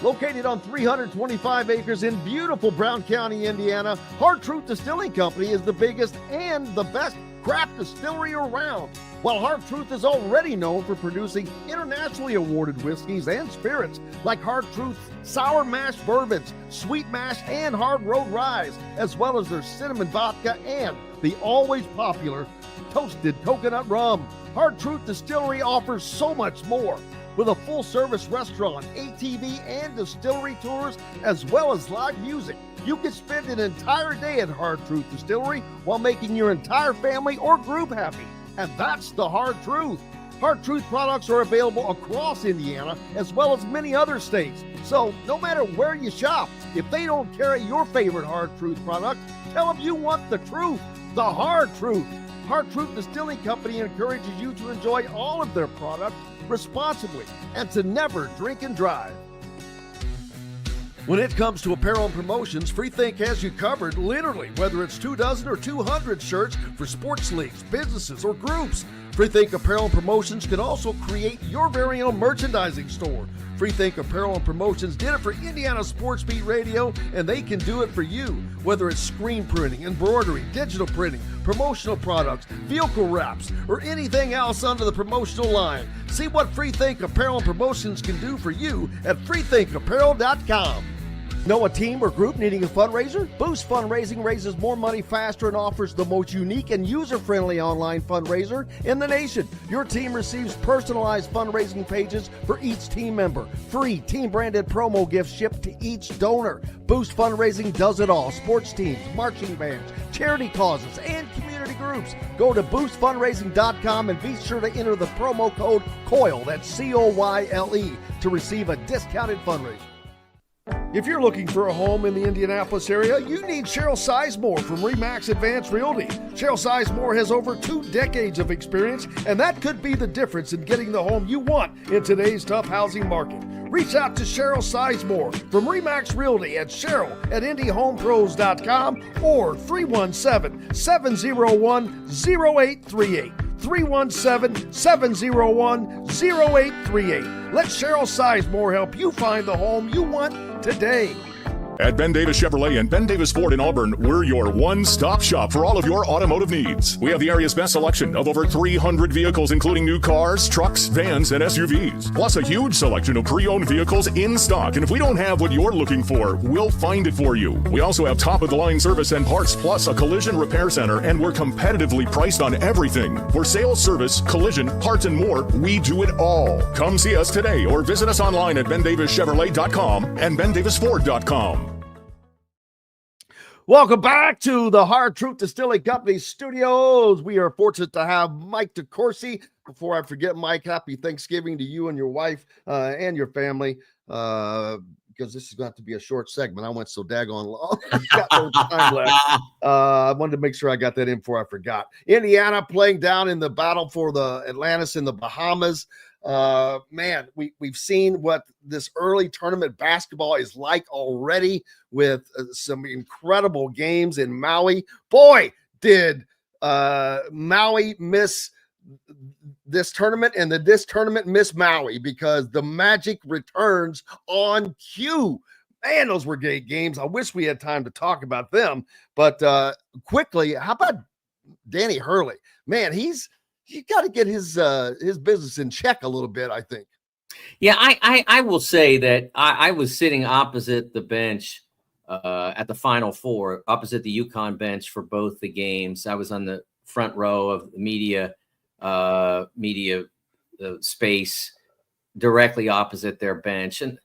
Located on 325 acres in beautiful Brown County, Indiana, Hard Truth Distilling Company is the biggest and the best craft distillery around. While Hard Truth is already known for producing internationally awarded whiskeys and spirits like Hard Truth's sour mash bourbons, sweet mash, and hard road ryes, as well as their cinnamon vodka and the always popular toasted coconut rum. Hard Truth Distillery offers so much more. With a full-service restaurant, ATV, and distillery tours, as well as live music, you can spend an entire day at Hard Truth Distillery while making your entire family or group happy. And that's the Hard Truth. Hard Truth products are available across Indiana, as well as many other states. So no matter where you shop, if they don't carry your favorite Hard Truth product, tell them you want the truth, the Hard Truth. Hard Truth Distilling Company encourages you to enjoy all of their products responsibly and to never drink and drive. When it comes to apparel and promotions, Freethink has you covered, literally, whether it's 24 or 200 shirts for sports leagues, businesses, or groups. Freethink Apparel and Promotions can also create your very own merchandising store. Freethink Apparel and Promotions did it for Indiana Sports Beat Radio, and they can do it for you. Whether it's screen printing, embroidery, digital printing, promotional products, vehicle wraps, or anything else under the promotional line. See what Freethink Apparel and Promotions can do for you at freethinkapparel.com. Know a team or group needing a fundraiser? Boost Fundraising raises more money faster and offers the most unique and user-friendly online fundraiser in the nation. Your team receives personalized fundraising pages for each team member. Free team-branded promo gifts shipped to each donor. Boost Fundraising does it all. Sports teams, marching bands, charity causes, and community groups. Go to boostfundraising.com and be sure to enter the promo code COYLE, that's COYLE, to receive a discounted fundraiser. If you're looking for a home in the Indianapolis area, you need Cheryl Sizemore from RE/MAX Advanced Realty. Cheryl Sizemore has over 2 decades of experience, and that could be the difference in getting the home you want in today's tough housing market. Reach out to Cheryl Sizemore from RE/MAX Realty at cheryl@indyhomepros.com or 317-701-0838. 317-701-0838. Let Cheryl Sizemore help you find the home you want today. At Ben Davis Chevrolet and Ben Davis Ford in Auburn, we're your one-stop shop for all of your automotive needs. We have the area's best selection of over 300 vehicles, including new cars, trucks, vans, and SUVs. Plus a huge selection of pre-owned vehicles in stock. And if we don't have what you're looking for, we'll find it for you. We also have top-of-the-line service and parts, plus a collision repair center, and we're competitively priced on everything. For sales, service, collision, parts, and more, we do it all. Come see us today or visit us online at BenDavisChevrolet.com and BenDavisFord.com. Welcome back to the Hard Truth Distilling Company studios. We are fortunate to have Mike DeCourcy. Before I forget, Mike, happy Thanksgiving to you and your wife and your family, because this is going to have to be a short segment. I went so daggone long. Got no time left. I wanted to make sure I got that in before I forgot. Indiana playing down in the battle for the Atlantis in the Bahamas. Man, we've seen what this early tournament basketball is like already with some incredible games in Maui. Boy, did Maui miss this tournament, and this tournament miss Maui, because the Magic returns on cue. Man, those were great games. I wish we had time to talk about them, but quickly, how about Danny Hurley? Man, you got to get his business in check a little bit, I think. Yeah, I will say that I was sitting opposite the bench at the Final Four, opposite the UConn bench for both the games. I was on the front row of the media space, directly opposite their bench. And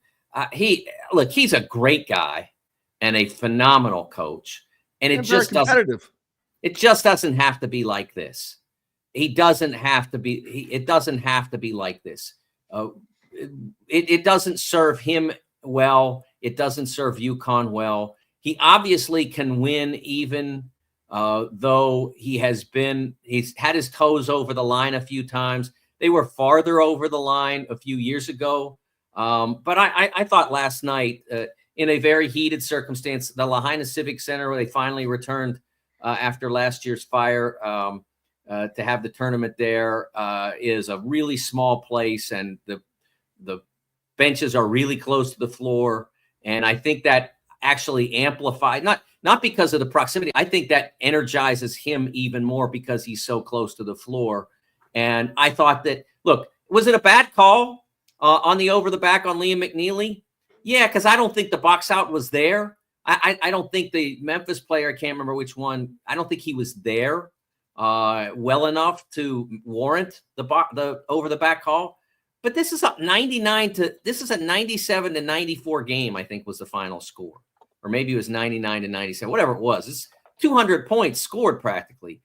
he's a great guy and a phenomenal coach. And it just doesn't have to be like this. It doesn't have to be like this. It doesn't serve him well. It doesn't serve UConn well. He obviously can win, even though he's had his toes over the line a few times. They were farther over the line a few years ago. But I thought last night, in a very heated circumstance, the Lahaina Civic Center, where they finally returned after last year's fire, to have the tournament there, is a really small place, and the benches are really close to the floor. And I think that actually amplified, not because of the proximity. I think that energizes him even more because he's so close to the floor. And I thought that, look, was it a bad call on the over the back on Liam McNeely? Yeah, because I don't think the box out was there. I don't think the Memphis player, I can't remember which one, I don't think he was there well enough to warrant the over the back call. But this is a 97-94 game, I think was the final score. Or maybe it was 99-97, whatever it was. It's 200 points scored practically.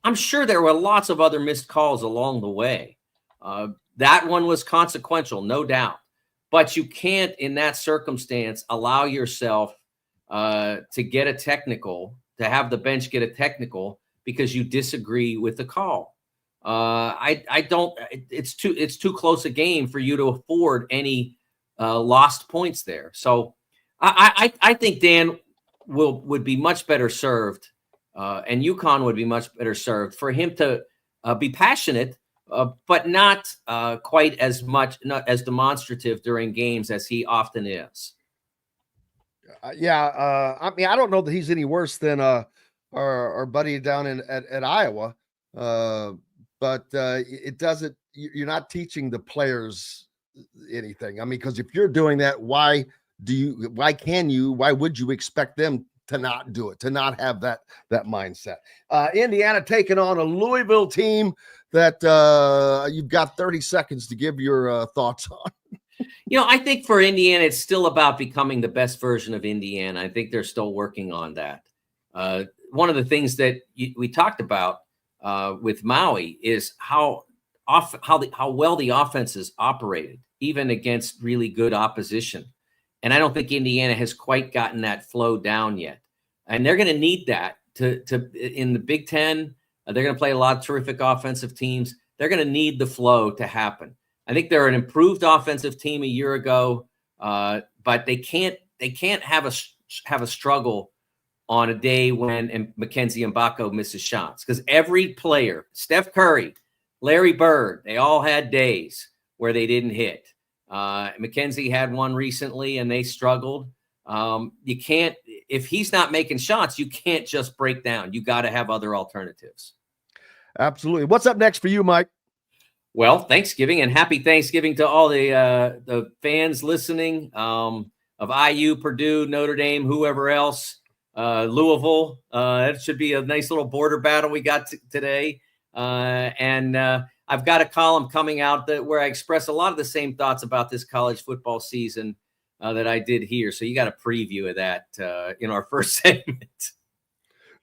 I'm sure there were lots of other missed calls along the way. That one was consequential, no doubt. But you can't, in that circumstance, allow yourself to get a technical, to have the bench get a technical because you disagree with the call. I don't. It's too close a game for you to afford any lost points there. So I think Dan would be much better served, and UConn would be much better served for him to be passionate, but not quite as much, not as demonstrative during games as he often is. I mean, I don't know that he's any worse than our buddy down at Iowa. But it doesn't, you're not teaching the players anything. I mean, because if you're doing that, why would you expect them to not do it, to not have that mindset? Indiana taking on a Louisville team that you've got 30 seconds to give your thoughts on. I think for Indiana, it's still about becoming the best version of Indiana. I think they're still working on that. One of the things that we talked about with Maui is how well the offenses operated, even against really good opposition. And I don't think Indiana has quite gotten that flow down yet. And they're going to need that to in the Big Ten. They're going to play a lot of terrific offensive teams. They're going to need the flow to happen. I think they're an improved offensive team a year ago, but they can't have a struggle on a day when Mackenzie Mbako misses shots, because every player, Steph Curry, Larry Bird, they all had days where they didn't hit. Mackenzie had one recently and they struggled. You can't, if he's not making shots, you can't just break down. You got to have other alternatives. Absolutely. What's up next for you, Mike? Well, Thanksgiving, and happy Thanksgiving to all the fans listening of IU, Purdue, Notre Dame, whoever else. Louisville, that should be a nice little border battle we got today. And I've got a column coming out where I express a lot of the same thoughts about this college football season that I did here. So you got a preview of that in our first segment.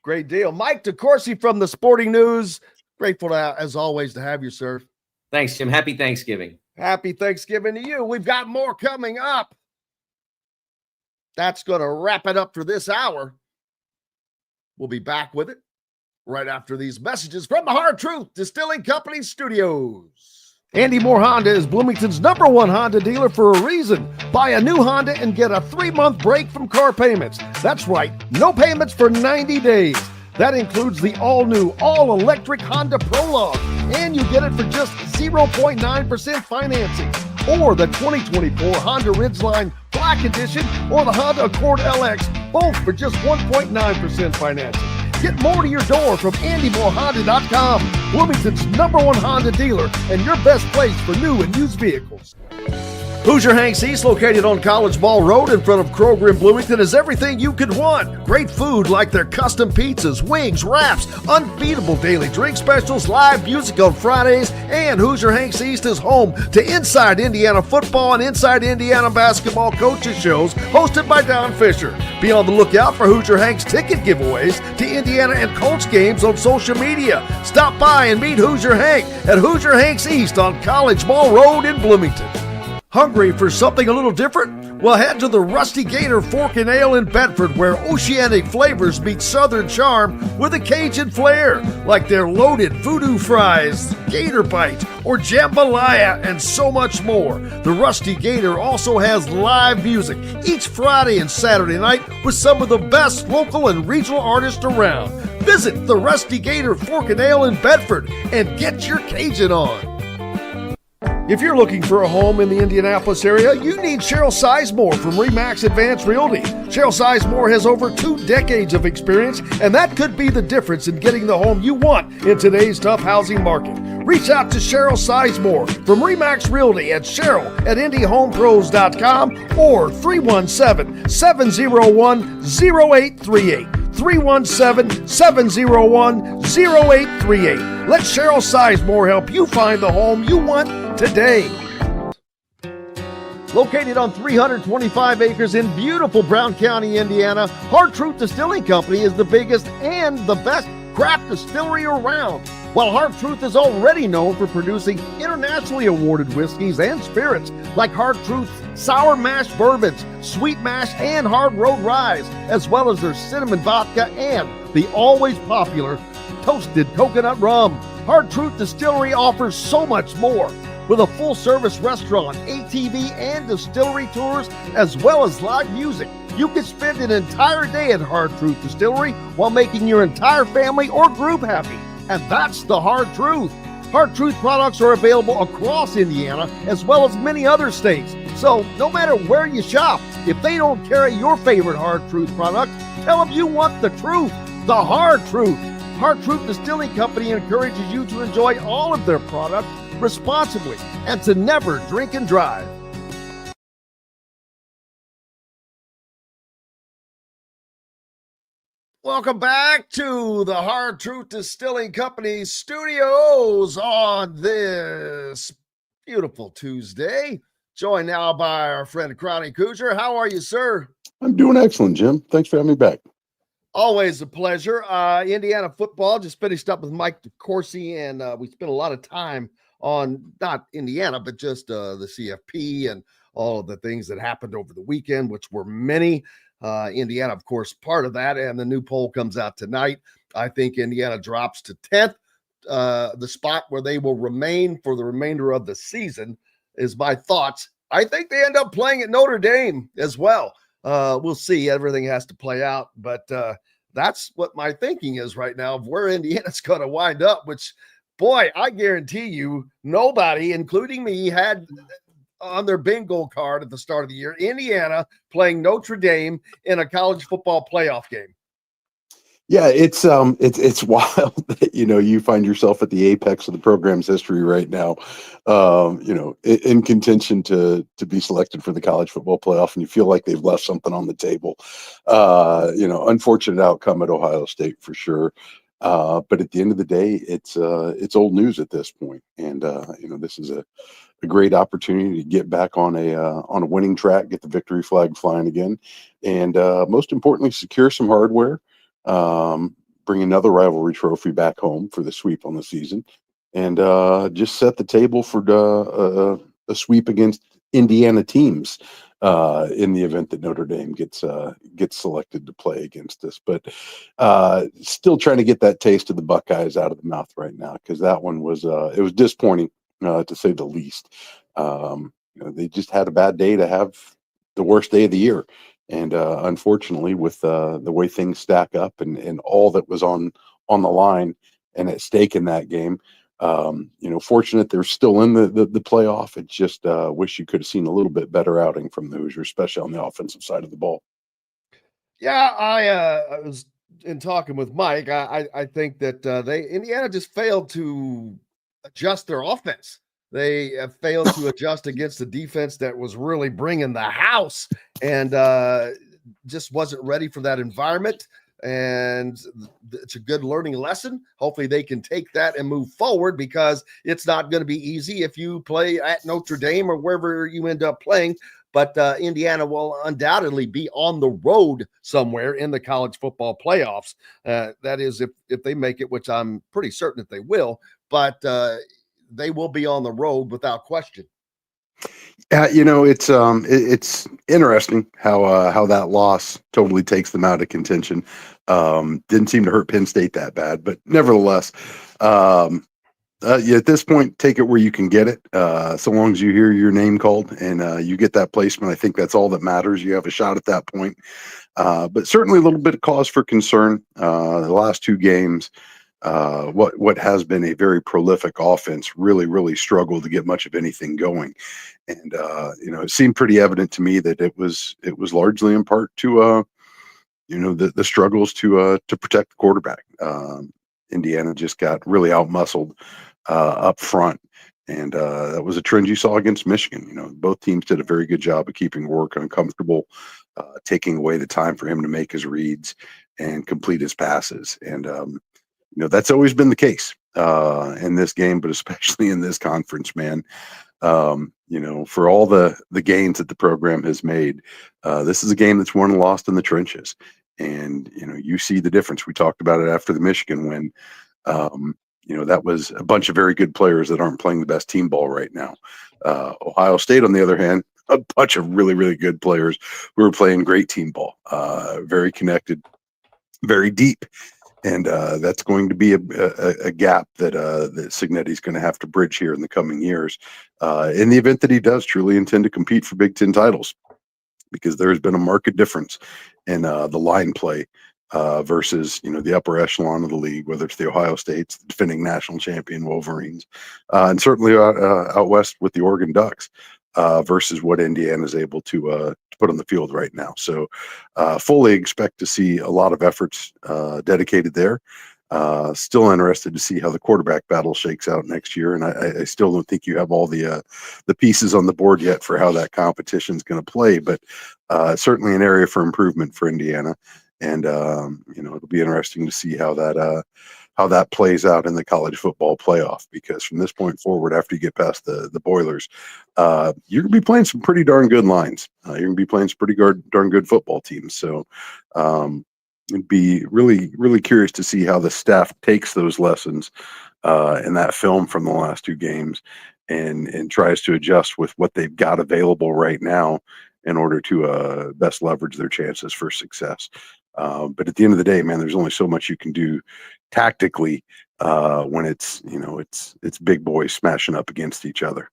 Great deal. Mike DeCourcy from the Sporting News. Grateful, as always, to have you, sir. Thanks, Jim. Happy Thanksgiving. Happy Thanksgiving to you. We've got more coming up. That's going to wrap it up for this hour. We'll be back with it right after these messages from the Hard Truth Distilling Company studios. Andy Moore Honda is Bloomington's #1 Honda dealer for a reason. Buy a new Honda and get a 3-month break from car payments. That's right, no payments for 90 days. That includes the all-new, all-electric Honda Prologue, and you get it for just 0.9% financing. Or the 2024 Honda Ridgeline Black Edition or the Honda Accord LX, both for just 1.9% financing. Get more to your door from AndyMooreHonda.com, Bloomington's #1 Honda dealer and your best place for new and used vehicles. Hoosier Hanks East, located on College Ball Road in front of Kroger in Bloomington, is everything you could want. Great food like their custom pizzas, wings, wraps, unbeatable daily drink specials, live music on Fridays, and Hoosier Hanks East is home to Inside Indiana Football and Inside Indiana Basketball coaches shows hosted by Don Fisher. Be on the lookout for Hoosier Hanks ticket giveaways to Indiana and Colts games on social media. Stop by and meet Hoosier Hank at Hoosier Hanks East on College Ball Road in Bloomington. Hungry for something a little different? Well, head to the Rusty Gator Fork and Ale in Bedford, where oceanic flavors meet southern charm with a Cajun flair, like their loaded voodoo fries, gator bite, or jambalaya, and so much more. The Rusty Gator also has live music each Friday and Saturday night with some of the best local and regional artists around. Visit the Rusty Gator Fork and Ale in Bedford and get your Cajun on. If you're looking for a home in the Indianapolis area, you need Cheryl Sizemore from RE/MAX Advanced Realty. Cheryl Sizemore has over 2 decades of experience, and that could be the difference in getting the home you want in today's tough housing market. Reach out to Cheryl Sizemore from RE/MAX Realty at Cheryl@IndyHomePros.com or 317-701-0838. 317-701-0838. Let Cheryl Sizemore help you find the home you want today. Located on 325 acres in beautiful Brown County, Indiana, Hard Truth Distilling Company is the biggest and the best craft distillery around. While Hard Truth is already known for producing internationally awarded whiskeys and spirits like Hard Truth's sour mash bourbons, sweet mash, and hard road ryes, as well as their cinnamon vodka and the always popular toasted coconut rum. Hard Truth Distillery offers so much more. With a full-service restaurant, ATV, and distillery tours, as well as live music, you can spend an entire day at Hard Truth Distillery while making your entire family or group happy. And that's the Hard Truth. Hard Truth products are available across Indiana as well as many other states. So no matter where you shop, if they don't carry your favorite Hard Truth product, tell them you want the truth, the Hard Truth. Hard Truth Distilling Company encourages you to enjoy all of their products responsibly and to never drink and drive. Welcome back to the Hard Truth Distilling Company studios on this beautiful Tuesday. Joined now by our friend Crowley Hoosier. How are you, sir? I'm doing excellent, Jim. Thanks for having me back. Always a pleasure. Indiana football just finished up with Mike DeCourcy, and we spent a lot of time on not Indiana, but just the CFP and all of the things that happened over the weekend, which were many. Indiana, of course, part of that, and the new poll comes out tonight. I think Indiana drops to 10th. The spot where they will remain for the remainder of the season is my thoughts. I think they end up playing at Notre Dame as well. We'll see. Everything has to play out, but that's what my thinking is right now of where Indiana's going to wind up, which, boy, I guarantee you nobody, including me, had on their bingo card at the start of the year, Indiana playing Notre Dame in a college football playoff game. Yeah, it's wild that, you find yourself at the apex of the program's history right now, in contention to be selected for the college football playoff, and you feel like they've left something on the table. Unfortunate outcome at Ohio State for sure. But at the end of the day, it's old news at this point. And, this is a great opportunity to get back on a winning track, get the victory flag flying again. And most importantly, secure some hardware. bring another rivalry trophy back home for the sweep on the season, and just set the table for a sweep against Indiana teams in the event that Notre Dame gets selected to play against us. But still trying to get that taste of the Buckeyes out of the mouth right now, because that one was it was disappointing to say the least. They just had a bad day to have the worst day of the year. And unfortunately, with the way things stack up and all that was on the line and at stake in that game, fortunate they're still in the playoff. It's just wish you could have seen a little bit better outing from the Hoosiers, especially on the offensive side of the ball. Yeah, I was in talking with Mike. I think that Indiana just failed to adjust their offense. They have failed to adjust against the defense that was really bringing the house, and just wasn't ready for that environment. And it's a good learning lesson. Hopefully they can take that and move forward, because it's not going to be easy if you play at Notre Dame or wherever you end up playing. But Indiana will undoubtedly be on the road somewhere in the college football playoffs. That is, if they make it, which I'm pretty certain that they will. But they will be on the road without question. It's interesting how that loss totally takes them out of contention. Didn't seem to hurt Penn State that bad, but nevertheless, at this point, take it where you can get it. So long as you hear your name called and you get that placement, I think that's all that matters. You have a shot at that point. But certainly a little bit of cause for concern. The last two games, what has been a very prolific offense really struggled to get much of anything going. And it seemed pretty evident to me that it was largely in part to the struggles to protect the quarterback. Indiana just got really outmuscled up front, and that was a trend you saw against Michigan. Both teams did a very good job of keeping Rourke uncomfortable, taking away the time for him to make his reads and complete his passes. And that's always been the case in this game, but especially in this conference, man. For all the gains that the program has made, this is a game that's won and lost in the trenches. And, you see the difference. We talked about it after the Michigan win. That was a bunch of very good players that aren't playing the best team ball right now. Ohio State, on the other hand, a bunch of really good players who are playing great team ball, very connected, very deep. And that's going to be a gap that Cignetti's going to have to bridge here in the coming years, in the event that he does truly intend to compete for Big Ten titles, because there has been a marked difference in the line play versus the upper echelon of the league, whether it's the Ohio States, the defending national champion Wolverines, and certainly out west with the Oregon Ducks, versus what Indiana is able to put on the field right now. So fully expect to see a lot of efforts dedicated there. Still interested to see how the quarterback battle shakes out next year. And I still don't think you have all the pieces on the board yet for how that competition is going to play, but certainly an area for improvement for Indiana. And, it'll be interesting to see how that plays out in the college football playoff, because from this point forward, after you get past the Boilers, you're going to be playing some pretty darn good lines. You're going to be playing some pretty darn good football teams. So it'd be really curious to see how the staff takes those lessons in that film from the last two games and tries to adjust with what they've got available right now in order to best leverage their chances for success. But at the end of the day, man, there's only so much you can do tactically when it's big boys smashing up against each other.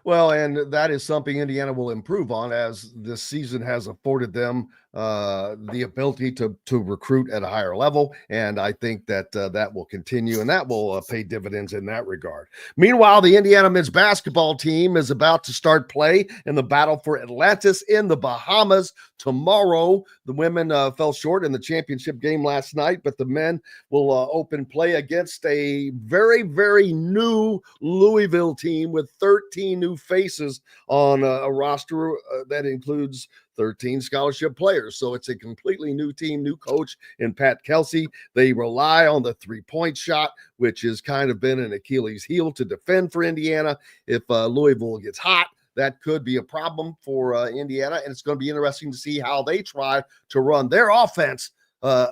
Well, and that is something Indiana will improve on, as this season has afforded them the ability to recruit at a higher level. And I think that that will continue, and that will pay dividends in that regard. Meanwhile, the Indiana men's basketball team is about to start play in the battle for Atlantis in the Bahamas tomorrow. The women fell short in the championship game last night, but the men will open play against a very new Louisville team with 13 new faces on a roster that includes 13 scholarship players. So it's a completely new team, new coach in Pat Kelsey. They rely on the three-point shot, which has kind of been an Achilles heel to defend for Indiana. If Louisville gets hot, that could be a problem for Indiana, and it's going to be interesting to see how they try to run their offense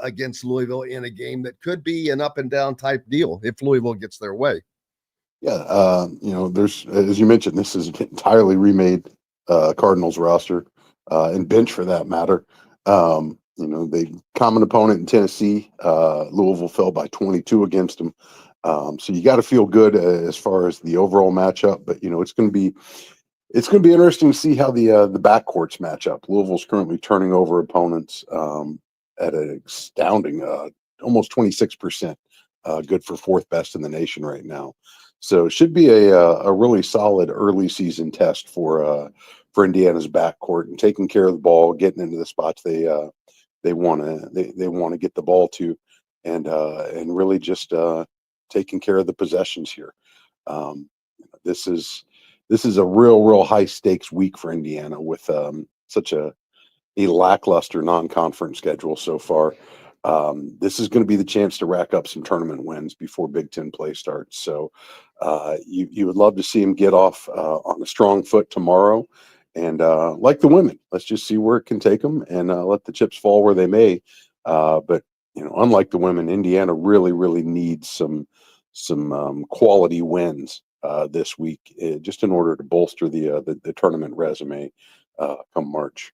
against Louisville in a game that could be an up and down type deal if Louisville gets their way. Yeah, there's, as you mentioned, this is an entirely remade Cardinals roster and bench for that matter. The common opponent in Tennessee, Louisville fell by 22 against them. So you got to feel good as far as the overall matchup, but it's going to be interesting to see how the backcourts match up. Louisville's currently turning over opponents at an astounding almost 26%, good for fourth best in the nation right now. So it should be a really solid early season test for Indiana's backcourt and taking care of the ball, getting into the spots they want to get the ball to, and really just taking care of the possessions here. This is a real high stakes week for Indiana with such a lackluster non-conference schedule so far. This is going to be the chance to rack up some tournament wins before Big Ten play starts. So you would love to see him get off on a strong foot tomorrow. And like the women, let's just see where it can take them and let the chips fall where they may. But unlike the women, Indiana really needs some quality wins this week, just in order to bolster the tournament resume come March.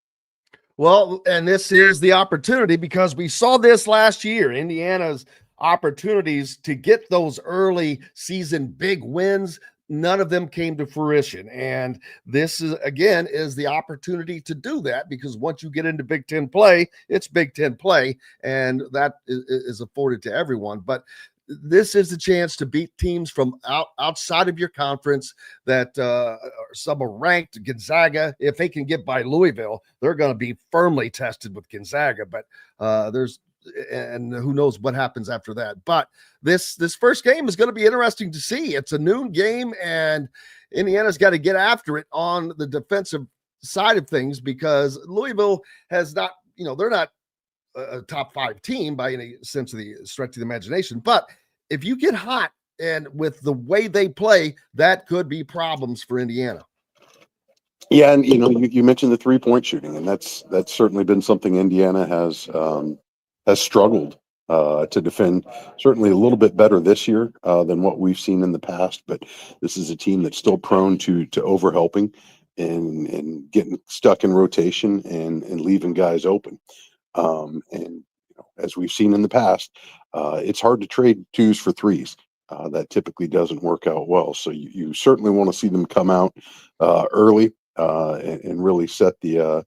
Well, and this is the opportunity because we saw this last year. Indiana's opportunities to get those early season big wins, none of them came to fruition. And this is the opportunity to do that, because once you get into Big Ten play, it's Big Ten play, and that is afforded to everyone. But this is the chance to beat teams from outside of your conference that some are ranked. Gonzaga, if they can get by Louisville, they're going to be firmly tested with Gonzaga. But and who knows what happens after that. But this first game is going to be interesting to see. It's a noon game, and Indiana's got to get after it on the defensive side of things, because Louisville has not, they're not a top 5 team by any sense of the stretch of the imagination. But if you get hot and with the way they play, that could be problems for Indiana. Yeah, and you mentioned the 3-point shooting, and that's certainly been something Indiana has struggled to defend. Certainly a little bit better this year than what we've seen in the past, but this is a team that's still prone to overhelping and getting stuck in rotation and leaving guys open. And as we've seen in the past, it's hard to trade 2s for 3s. That typically doesn't work out well. So you certainly want to see them come out early and really set the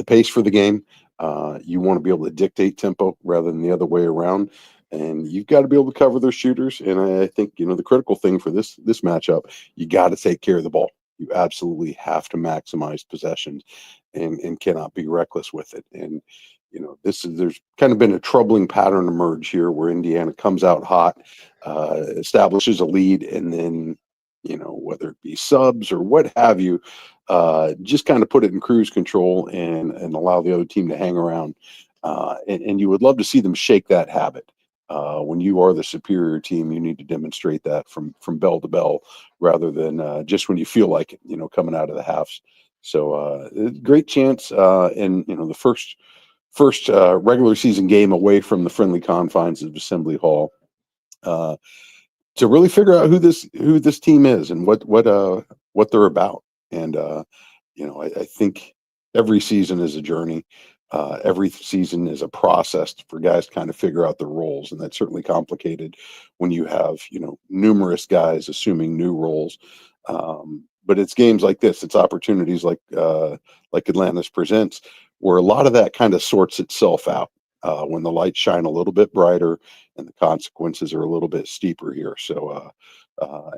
pace for the game. You want to be able to dictate tempo rather than the other way around, and you've got to be able to cover their shooters. And I think the critical thing for this matchup, you got to take care of the ball. You absolutely have to maximize possessions and cannot be reckless with it. And there's kind of been a troubling pattern emerge here where Indiana comes out hot, establishes a lead, and then whether it be subs or what have you, just kind of put it in cruise control and allow the other team to hang around. And you would love to see them shake that habit. When you are the superior team, you need to demonstrate that from bell to bell rather than just when you feel like it, coming out of the halves. So great chance in the first regular season game away from the friendly confines of Assembly Hall to really figure out who this team is and what they're about. And I think every season is a journey. Every season is a process for guys to kind of figure out their roles, and that's certainly complicated when you have numerous guys assuming new roles. But it's games like this, it's opportunities like Atlantis presents, where a lot of that kind of sorts itself out when the lights shine a little bit brighter and the consequences are a little bit steeper here. So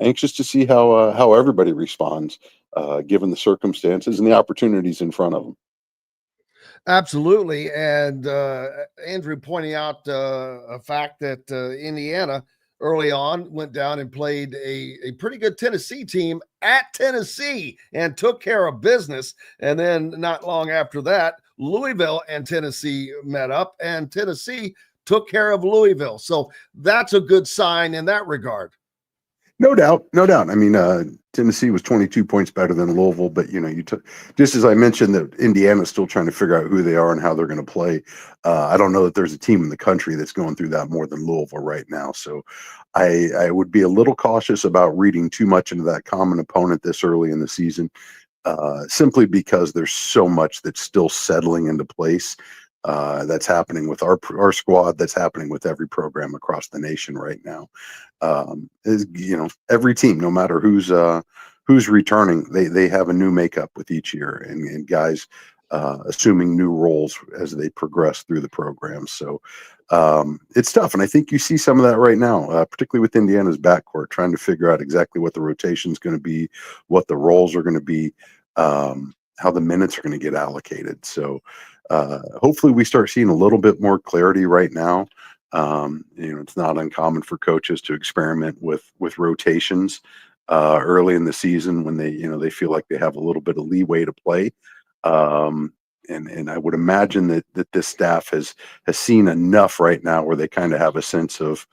anxious to see how everybody responds given the circumstances and the opportunities in front of them. Absolutely. And Andrew pointing out a fact that Indiana early on went down and played a pretty good Tennessee team at Tennessee and took care of business. And then not long after that, Louisville and Tennessee met up, and Tennessee took care of Louisville. So that's a good sign in that regard. No doubt, no doubt. I mean, Tennessee was 22 points better than Louisville, but you took, just as I mentioned that Indiana's still trying to figure out who they are and how they're going to play. I don't know that there's a team in the country that's going through that more than Louisville right now. So I would be a little cautious about reading too much into that common opponent this early in the season, simply because there's so much that's still settling into place. That's happening with our squad. That's happening with every program across the nation right now. Every team, no matter who's returning, they have a new makeup with each year, and guys assuming new roles as they progress through the program. So it's tough, and I think you see some of that right now, particularly with Indiana's backcourt, trying to figure out exactly what the rotation is going to be, what the roles are going to be, how the minutes are going to get allocated. So hopefully we start seeing a little bit more clarity right now. It's not uncommon for coaches to experiment with rotations early in the season when they feel like they have a little bit of leeway to play. And I would imagine that this staff has seen enough right now where they kind of have a sense of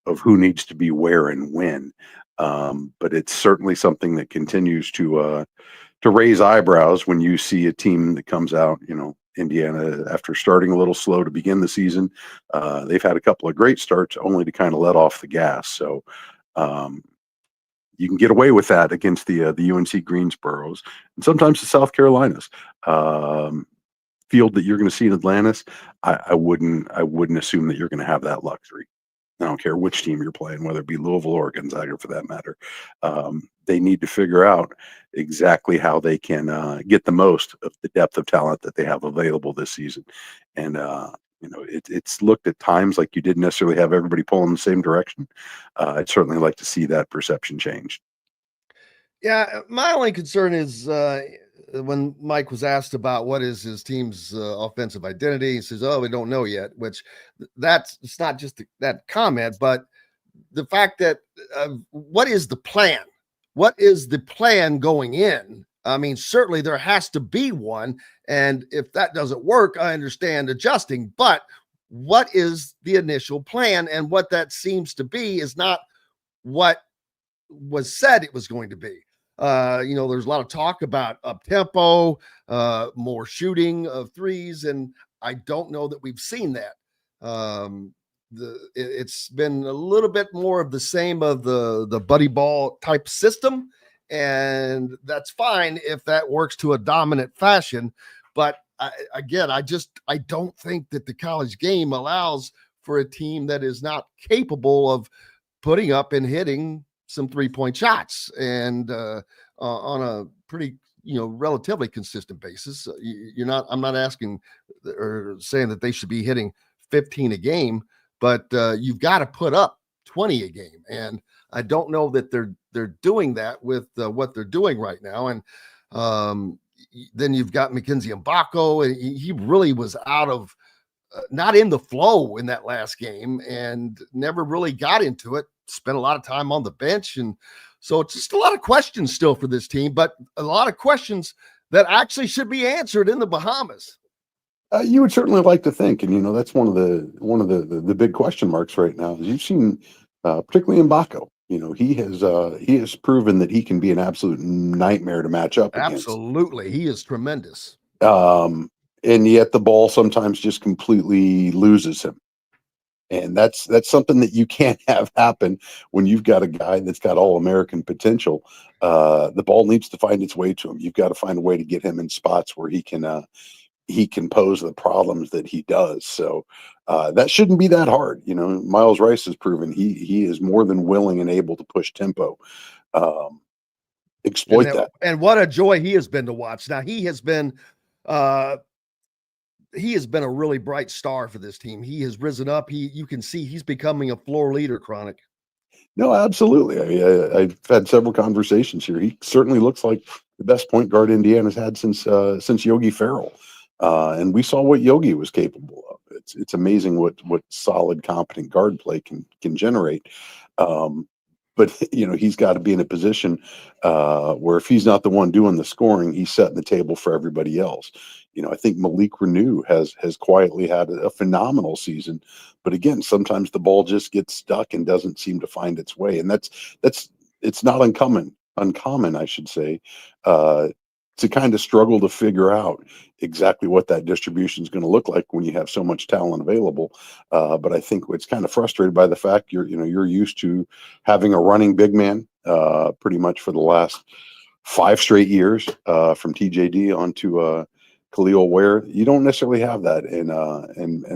who needs to be where and when. But it's certainly something that continues to raise eyebrows when you see a team that comes out, Indiana, after starting a little slow to begin the season, they've had a couple of great starts only to kind of let off the gas. So you can get away with that against the UNC Greensboros and sometimes the South Carolinas. Field that you're going to see in Atlantis, I wouldn't assume that you're going to have that luxury. I don't care which team you're playing, whether it be Louisville or Gonzaga for that matter. They need to figure out exactly how they can get the most of the depth of talent that they have available this season. And, it's looked at times like you didn't necessarily have everybody pulling in the same direction. I'd certainly like to see that perception change. Yeah, my only concern is when Mike was asked about what is his team's offensive identity, he says, "Oh, we don't know yet," which it's not just that comment, but the fact that what is the plan? What is the plan going in? I mean, certainly there has to be one. And if that doesn't work, I understand adjusting. But what is the initial plan? And what that seems to be is not what was said it was going to be. There's a lot of talk about up tempo, more shooting of threes, and I don't know that we've seen that. It's been a little bit more of the same of the buddy ball type system, and that's fine if that works to a dominant fashion. But I don't think that the college game allows for a team that is not capable of putting up and hitting some 3-point shots and on a pretty relatively consistent basis. I'm not asking or saying that they should be hitting 15 a game, but you've got to put up 20 a game, and I don't know that they're doing that with what they're doing right now. And then you've got Mackenzie Mbako, and he really was out of not in the flow in that last game and never really got into it. Spent a lot of time on the bench, and so it's just a lot of questions still for this team, but a lot of questions that actually should be answered in the Bahamas. You would certainly like to think, and that's one of the big question marks right now. Is you've seen, particularly in Mbako, he has proven that he can be an absolute nightmare to match up against. Absolutely, he is tremendous. And yet the ball sometimes just completely loses him. And that's something that you can't have happen when you've got a guy that's got all-American potential. The ball needs to find its way to him. You've got to find a way to get him in spots where he can pose the problems that he does. So that shouldn't be that hard. Miles Rice has proven he is more than willing and able to push tempo. Exploit that. And what a joy he has been to watch. Now he has been a really bright star for this team. He has risen up. You can see he's becoming a floor leader, Chronic. No, absolutely. I mean, I've had several conversations here. He certainly looks like the best point guard Indiana's had since Yogi Ferrell. And we saw what Yogi was capable of. It's amazing what solid, competent guard play can generate. But he's got to be in a position where if he's not the one doing the scoring, he's setting the table for everybody else. I think Malik Renew has quietly had a phenomenal season, but again, sometimes the ball just gets stuck and doesn't seem to find its way. And that's it's not uncommon, I should say, to kind of struggle to figure out exactly what that distribution is going to look like when you have so much talent available. But I think it's kind of frustrated by the fact you're used to having a running big man pretty much for the last 5 straight years, from TJD onto Khalil Ware. You don't necessarily have that in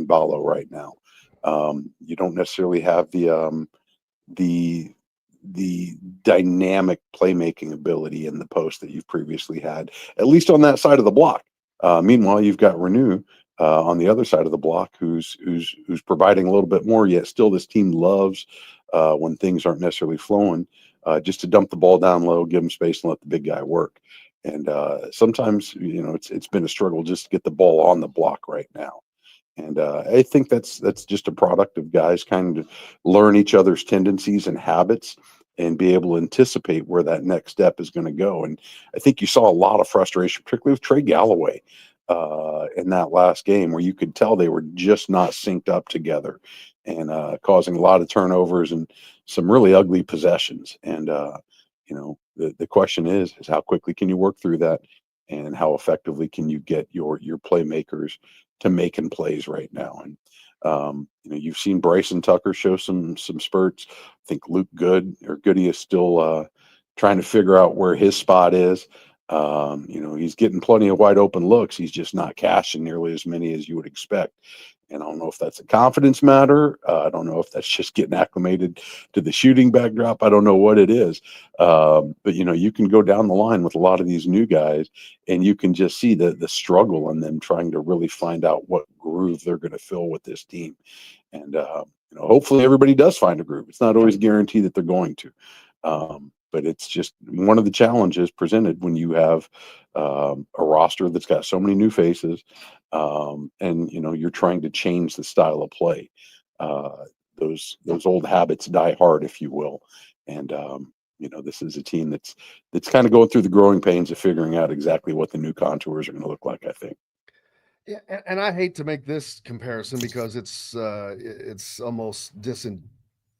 Balo right now. You don't necessarily have the dynamic playmaking ability in the post that you've previously had, at least on that side of the block. Meanwhile, you've got Renew on the other side of the block, who's providing a little bit more. Yet still, this team loves when things aren't necessarily flowing, just to dump the ball down low, give him space, and let the big guy work. And sometimes, it's been a struggle just to get the ball on the block right now. And I think that's just a product of guys kind of learn each other's tendencies and habits and be able to anticipate where that next step is going to go. And I think you saw a lot of frustration, particularly with Trey Galloway in that last game, where you could tell they were just not synced up together and causing a lot of turnovers and some really ugly possessions. And, the question is how quickly can you work through that, and how effectively can you get your playmakers to making plays right now. And you've seen Bryson Tucker show some spurts. I think Luke Goody is still trying to figure out where his spot is. He's getting plenty of wide open looks. He's just not cashing nearly as many as you would expect. And I don't know if that's a confidence matter. I don't know if that's just getting acclimated to the shooting backdrop. I don't know what it is. But you can go down the line with a lot of these new guys, and you can just see the struggle in them trying to really find out what groove they're going to fill with this team. And hopefully everybody does find a groove. It's not always guaranteed that they're going to. But it's just one of the challenges presented when you have a roster that's got so many new faces, and you're trying to change the style of play. Those old habits die hard, if you will. And this is a team that's kind of going through the growing pains of figuring out exactly what the new contours are going to look like, I think. Yeah, and I hate to make this comparison because it's almost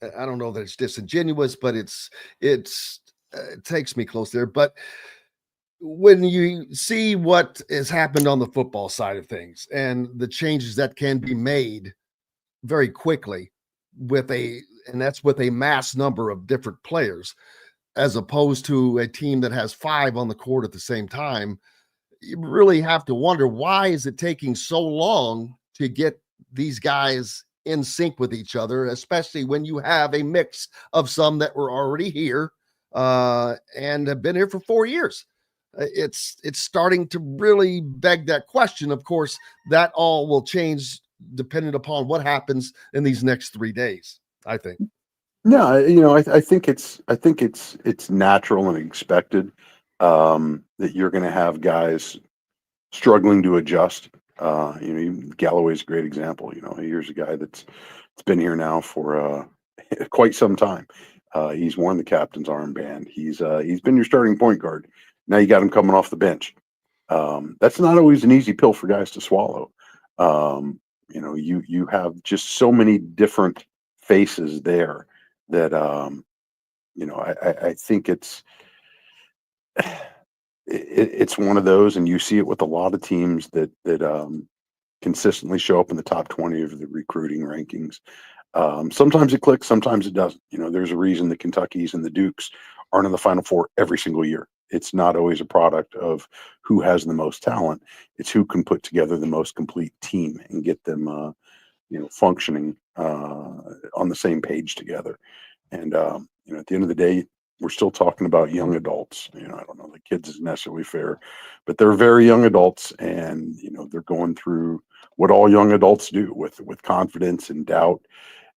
I don't know that it's disingenuous, but it takes me close there. But when you see what has happened on the football side of things and the changes that can be made very quickly and that's with a mass number of different players, as opposed to a team that has 5 on the court at the same time, you really have to wonder, why is it taking so long to get these guys in sync with each other, especially when you have a mix of some that were already here and have been here for 4 years. It's starting to really beg that question. Of course, that all will change depending upon what happens in these next 3 days, I think. No, I think it's natural and expected that you're going to have guys struggling to adjust. Galloway's a great example. Here's a guy that's been here now for quite some time. He's worn the captain's armband. He's been your starting point guard. Now you got him coming off the bench. That's not always an easy pill for guys to swallow. You have just so many different faces there that I think it's one of those, and you see it with a lot of teams that consistently show up in the top 20 of the recruiting rankings. Sometimes it clicks, sometimes it doesn't. There's a reason the Kentuckys and the Dukes aren't in the Final Four every single year. It's not always a product of who has the most talent. It's who can put together the most complete team and get them, functioning on the same page together. And at the end of the day, we're still talking about young adults. I don't know, the kids is necessarily fair, but they're very young adults, and they're going through what all young adults do with confidence and doubt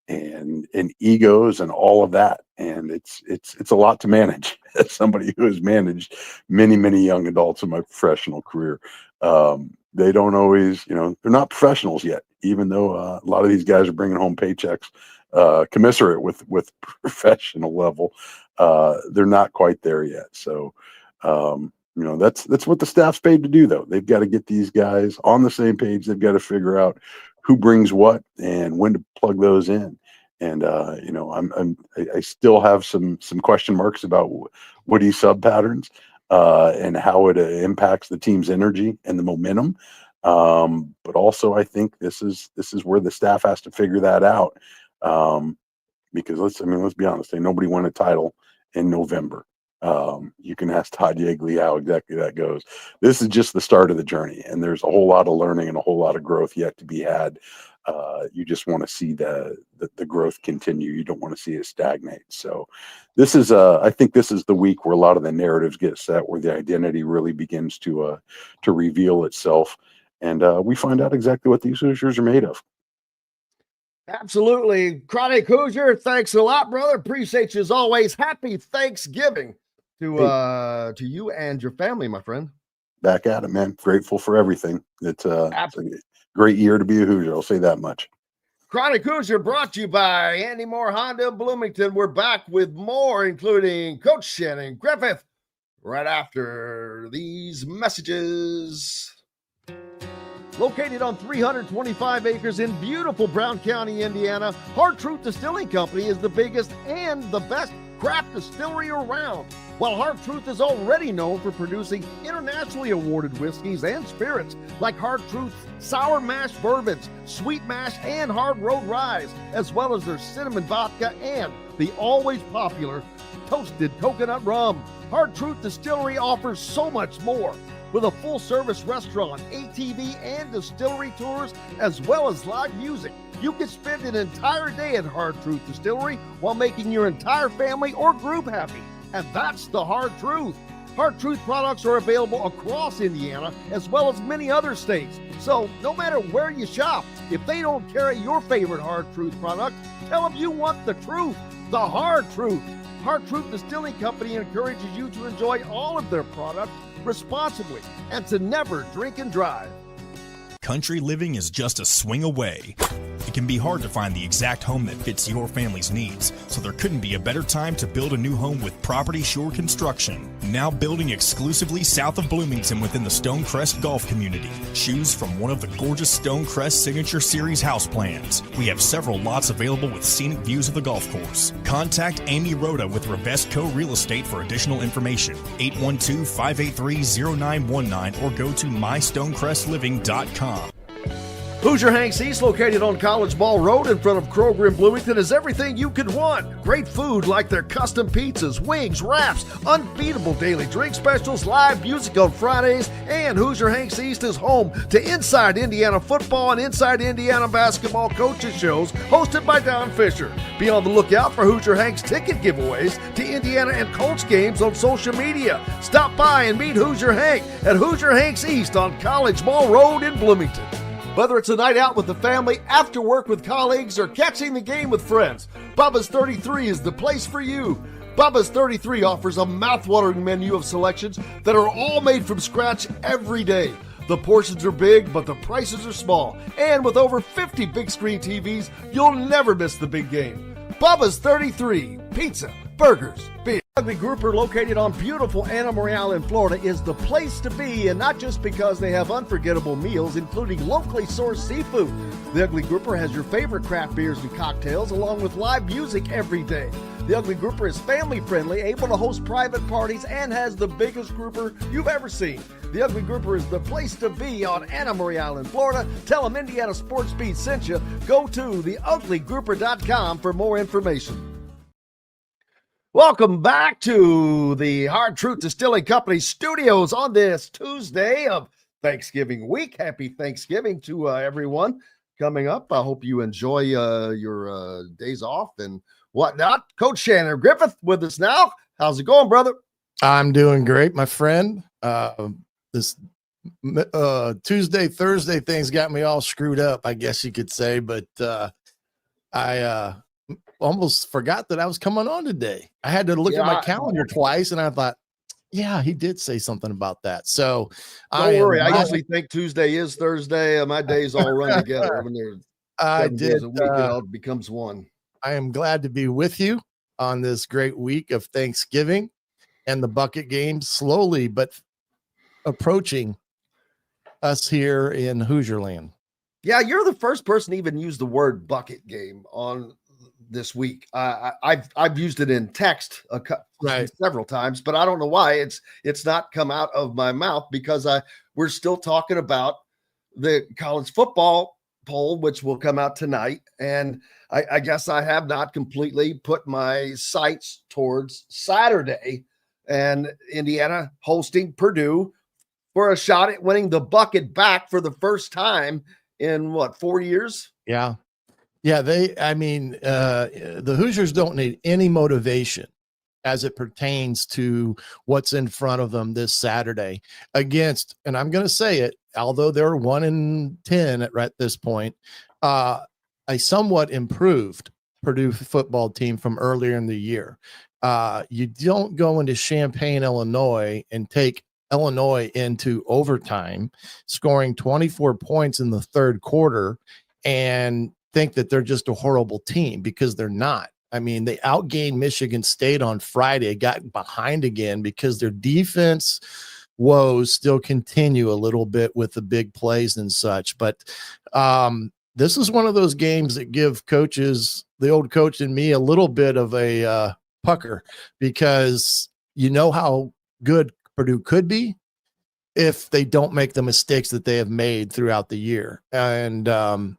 and egos and all of that. And it's a lot to manage as somebody who has managed many, many young adults in my professional career. They don't always, they're not professionals yet, even though a lot of these guys are bringing home paychecks commensurate with professional level. They're not quite there yet. So, that's what the staff's paid to do, though. They've got to get these guys on the same page. They've got to figure out who brings what and when to plug those in. And I still have some question marks about Woody sub patterns and how it impacts the team's energy and the momentum. But also, I think this is where the staff has to figure that out. Because let's be honest, nobody won a title in November. You can ask Todd Yeagley how exactly that goes. This is just the start of the journey, and there's a whole lot of learning and a whole lot of growth yet to be had. You just want to see the growth continue. You don't want to see it stagnate. So this is I think this is the week where a lot of the narratives get set, where the identity really begins to reveal itself, and we find out exactly what these Hoosiers are made of. Absolutely. Chronic Hoosier, thanks a lot, brother. Appreciate you as always. Happy Thanksgiving to you and your family, my friend. Back at it, man. Grateful for everything. It's a great year to be a Hoosier. I'll say that much. Chronic Hoosier brought to you by Andy Moore Honda of Bloomington. We're back with more, including Coach Shannon Griffith, right after these messages. Located on 325 acres in beautiful Brown County, Indiana, Hard Truth Distilling Company is the biggest and the best craft distillery around. While Hard Truth is already known for producing internationally awarded whiskeys and spirits like Hard Truth's sour mash bourbons, sweet mash, and hard road ryes, as well as their cinnamon vodka and the always popular toasted coconut rum. Hard Truth Distillery offers so much more. With a full-service restaurant, ATV, and distillery tours, as well as live music, you can spend an entire day at Hard Truth Distillery while making your entire family or group happy. And that's the Hard Truth. Hard Truth products are available across Indiana, as well as many other states. So no matter where you shop, if they don't carry your favorite Hard Truth product, tell them you want the truth, the Hard Truth. Hard Truth Distilling Company encourages you to enjoy all of their products responsibly and to never drink and drive. Country living is just a swing away. It can be hard to find the exact home that fits your family's needs, so there couldn't be a better time to build a new home with Property Shore Construction. Now building exclusively south of Bloomington within the Stonecrest Golf Community. Choose from one of the gorgeous Stonecrest Signature Series house plans. We have several lots available with scenic views of the golf course. Contact Amy Rhoda with Revesco Real Estate for additional information. 812-583-0919 or go to mystonecrestliving.com. Hoosier Hanks East, located on College Ball Road in front of Kroger in Bloomington, is everything you could want. Great food like their custom pizzas, wings, wraps, unbeatable daily drink specials, live music on Fridays, and Hoosier Hanks East is home to Inside Indiana Football and Inside Indiana Basketball coaches shows hosted by Don Fisher. Be on the lookout for Hoosier Hanks ticket giveaways to Indiana and Colts games on social media. Stop by and meet Hoosier Hank at Hoosier Hanks East on College Ball Road in Bloomington. Whether it's a night out with the family, after work with colleagues, or catching the game with friends, Bubba's 33 is the place for you. Bubba's 33 offers a mouthwatering menu of selections that are all made from scratch every day. The portions are big, but the prices are small. And with over 50 big screen TVs, you'll never miss the big game. Bubba's 33, pizza, burgers, beer. Ugly Grouper, located on beautiful Anna Maria in Florida, is the place to be, and not just because they have unforgettable meals, including locally sourced seafood. The Ugly Grouper has your favorite craft beers and cocktails, along with live music every day. The Ugly Grouper is family-friendly, able to host private parties, and has the biggest grouper you've ever seen. The Ugly Grouper is the place to be on Anna Maria Island, Florida. Tell them Indiana Sports Beat sent you. Go to theuglygrouper.com for more information. Welcome back to the Hard Truth Distilling Company studios on this Tuesday of Thanksgiving week. Happy Thanksgiving to everyone coming up. I hope you enjoy your days off and whatnot. Coach Shannon Griffith with us now. How's it going, brother? I'm doing great, my friend. This Tuesday, Thursday things got me all screwed up, I guess you could say, but I almost forgot that I was coming on today. I had to look at my calendar twice, and I thought, yeah, he did say something about that. So don't worry. I usually think Tuesday is Thursday. My days all run together. When there's 7 days a week, it all becomes one. I am glad to be with you on this great week of Thanksgiving and the bucket game slowly but approaching us here in Hoosier land. Yeah, you're the first person to even use the word bucket game on this week. I've used it in text several times, but I don't know why it's not come out of my mouth, because we're still talking about the college football poll, which will come out tonight. And I guess I have not completely put my sights towards Saturday and Indiana hosting Purdue for a shot at winning the bucket back for the first time in 4 years? Yeah. Yeah. The Hoosiers don't need any motivation as it pertains to what's in front of them this Saturday against, and I'm going to say it, although they're 1-10 at this point, a somewhat improved Purdue football team from earlier in the year. You don't go into Champaign, Illinois, and take Illinois into overtime, scoring 24 points in the third quarter, and think that they're just a horrible team, because they're not. I mean, they outgained Michigan State on Friday, got behind again because their defense woes still continue a little bit with the big plays and such. But this is one of those games that give coaches, the old coach in me, a little bit of a pucker, because you know how good Purdue could be if they don't make the mistakes that they have made throughout the year. And I've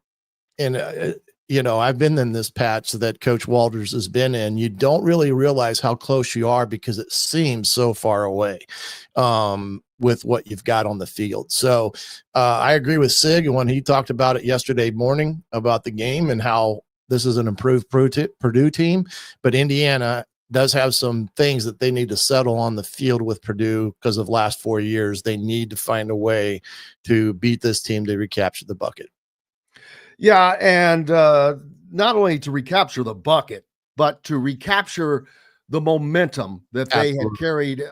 been in this patch that Coach Walters has been in. You don't really realize how close you are because it seems so far away with what you've got on the field. So I agree with Sig when he talked about it yesterday morning about the game and how this is an improved Purdue team, but Indiana does have some things that they need to settle on the field with Purdue because of last 4 years. They need to find a way to beat this team to recapture the bucket. Yeah, and not only to recapture the bucket, but to recapture the momentum that they had carried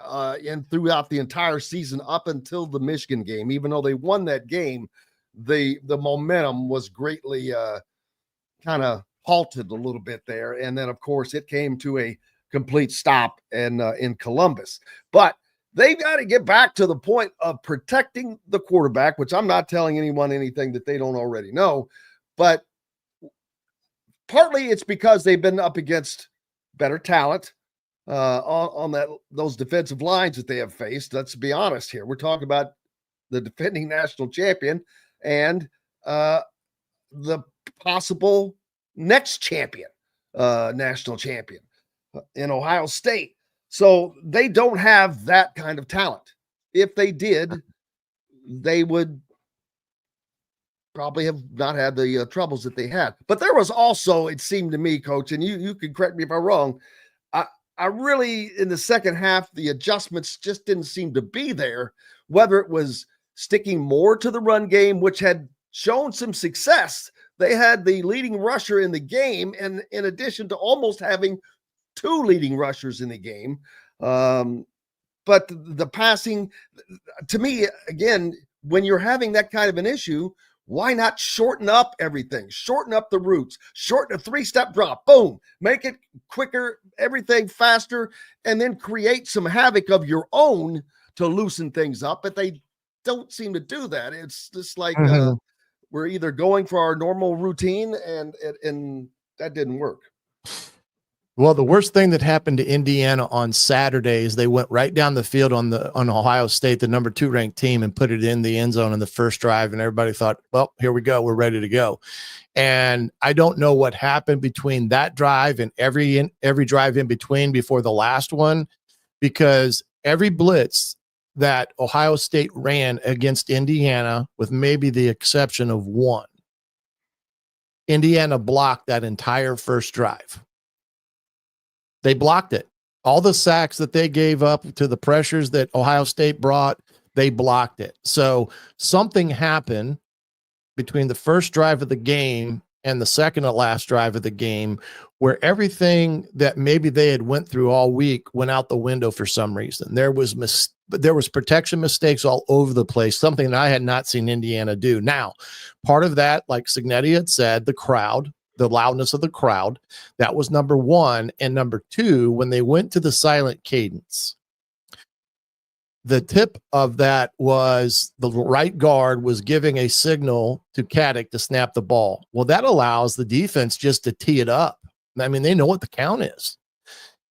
in throughout the entire season up until the Michigan game. Even though they won that game, the momentum was greatly kind of halted a little bit there. And then, of course, it came to a complete stop in Columbus. But they've got to get back to the point of protecting the quarterback, which I'm not telling anyone anything that they don't already know. But partly it's because they've been up against better talent on those defensive lines that they have faced. Let's be honest here. We're talking about the defending national champion and the possible next champion, national champion in Ohio State. So they don't have that kind of talent. If they did, they would probably have not had the troubles that they had. But there was also, it seemed to me, Coach, and you can correct me if I'm wrong, I really, in the second half, the adjustments just didn't seem to be there, whether it was sticking more to the run game, which had shown some success. They had the leading rusher in the game, and in addition to almost having two leading rushers in the game. But the passing, to me, again, when you're having that kind of an issue, why not shorten up everything? Shorten up the routes, shorten a 3-step drop, boom, make it quicker, everything faster, and then create some havoc of your own to loosen things up. But they don't seem to do that. It's just like we're either going for our normal routine, and that didn't work. Well, the worst thing that happened to Indiana on Saturday is they went right down the field on Ohio State, the number 2 ranked team, and put it in the end zone in the first drive. And everybody thought, well, here we go. We're ready to go. And I don't know what happened between that drive and every drive in between before the last one, because every blitz that Ohio State ran against Indiana, with maybe the exception of one, Indiana blocked that entire first drive. They blocked it. All the sacks that they gave up to the pressures that Ohio State brought, they blocked it. So something happened between the first drive of the game and the second to last drive of the game where everything that maybe they had went through all week went out the window for some reason. There was protection mistakes all over the place, something that I had not seen Indiana do. Now, part of that, like Signetti had said, the crowd, the loudness of the crowd, that was number one. And number two, when they went to the silent cadence, the tip of that was the right guard was giving a signal to Caddick to snap the ball. Well, that allows the defense just to tee it up. I mean, they know what the count is.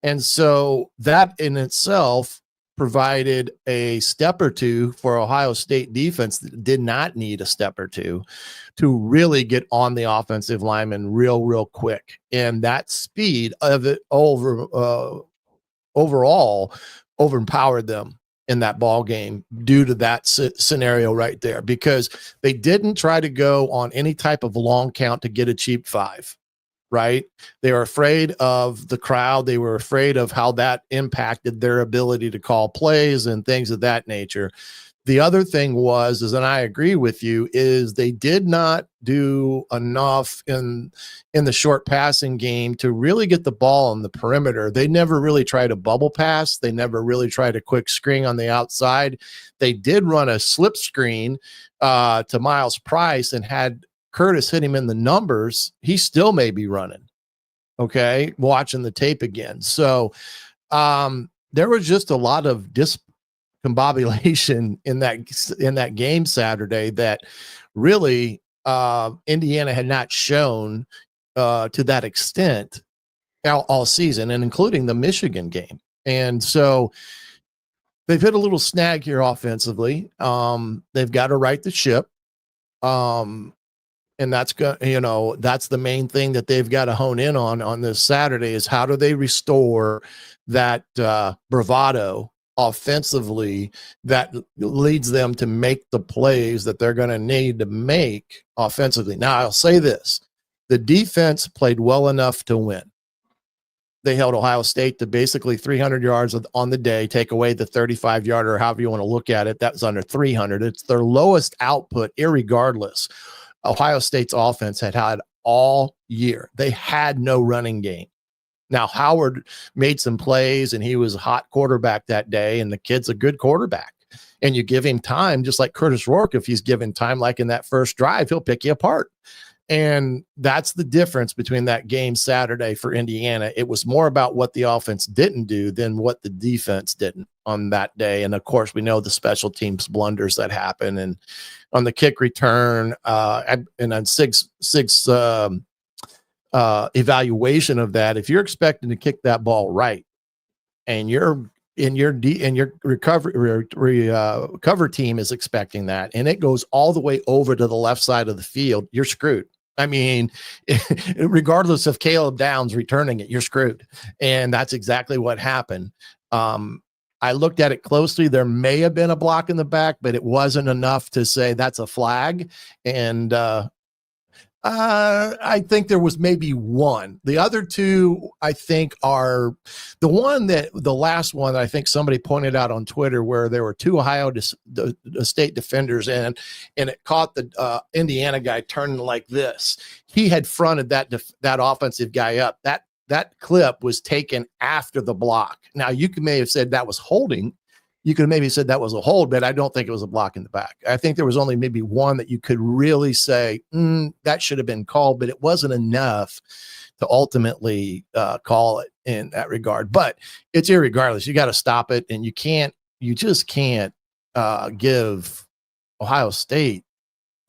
And so that in itself provided a step or two for Ohio State defense that did not need a step or two to really get on the offensive lineman real quick. And that speed of it overall overpowered them in that ball game due to that scenario right there, because they didn't try to go on any type of long count to get a cheap 5. Right? They were afraid of the crowd. They were afraid of how that impacted their ability to call plays and things of that nature. The other thing was, and I agree with you, is they did not do enough in the short passing game to really get the ball on the perimeter. They never really tried a bubble pass. They never really tried a quick screen on the outside. They did run a slip screen to Miles Price, and had Curtis hit him in the numbers, he still may be running. Okay. Watching the tape again. So there was just a lot of discombobulation in that game Saturday that really Indiana had not shown to that extent all season, and including the Michigan game. And so they've hit a little snag here offensively. They've got to right the ship. And that's that's the main thing that they've got to hone in on this Saturday, is how do they restore that bravado offensively that leads them to make the plays that they're going to need to make offensively. Now, I'll say this: the defense played well enough to win. They held Ohio State to basically 300 yards on the day, take away the 35-yarder, however you want to look at it. That was under 300. It's their lowest output, irregardless. Ohio State's offense had all year. They had no running game. Now, Howard made some plays, and he was a hot quarterback that day, and the kid's a good quarterback. And you give him time, just like Curtis Rourke, if he's given time, like in that first drive, he'll pick you apart. And that's the difference between that game Saturday for Indiana. It was more about what the offense didn't do than what the defense didn't on that day. And of course, we know the special teams blunders that happen. And on the kick return, and on Sig's evaluation of that, if you're expecting to kick that ball right, and your cover team is expecting that, and it goes all the way over to the left side of the field, you're screwed. I mean, regardless of Caleb Downs returning it, you're screwed. And that's exactly what happened. I looked at it closely. There may have been a block in the back, but it wasn't enough to say that's a flag. And I think there was maybe one. The other two, I think, are the last one that I think somebody pointed out on Twitter, where there were two Ohio State defenders and it caught the Indiana guy turning like this. He had fronted that offensive guy up. That clip was taken after the block. Now, you may have said that was holding. You could have maybe said that was a hold, but I don't think it was a block in the back. I think there was only maybe one that you could really say that should have been called, but it wasn't enough to ultimately call it in that regard. But it's irregardless. You got to stop it, and you just can't give Ohio State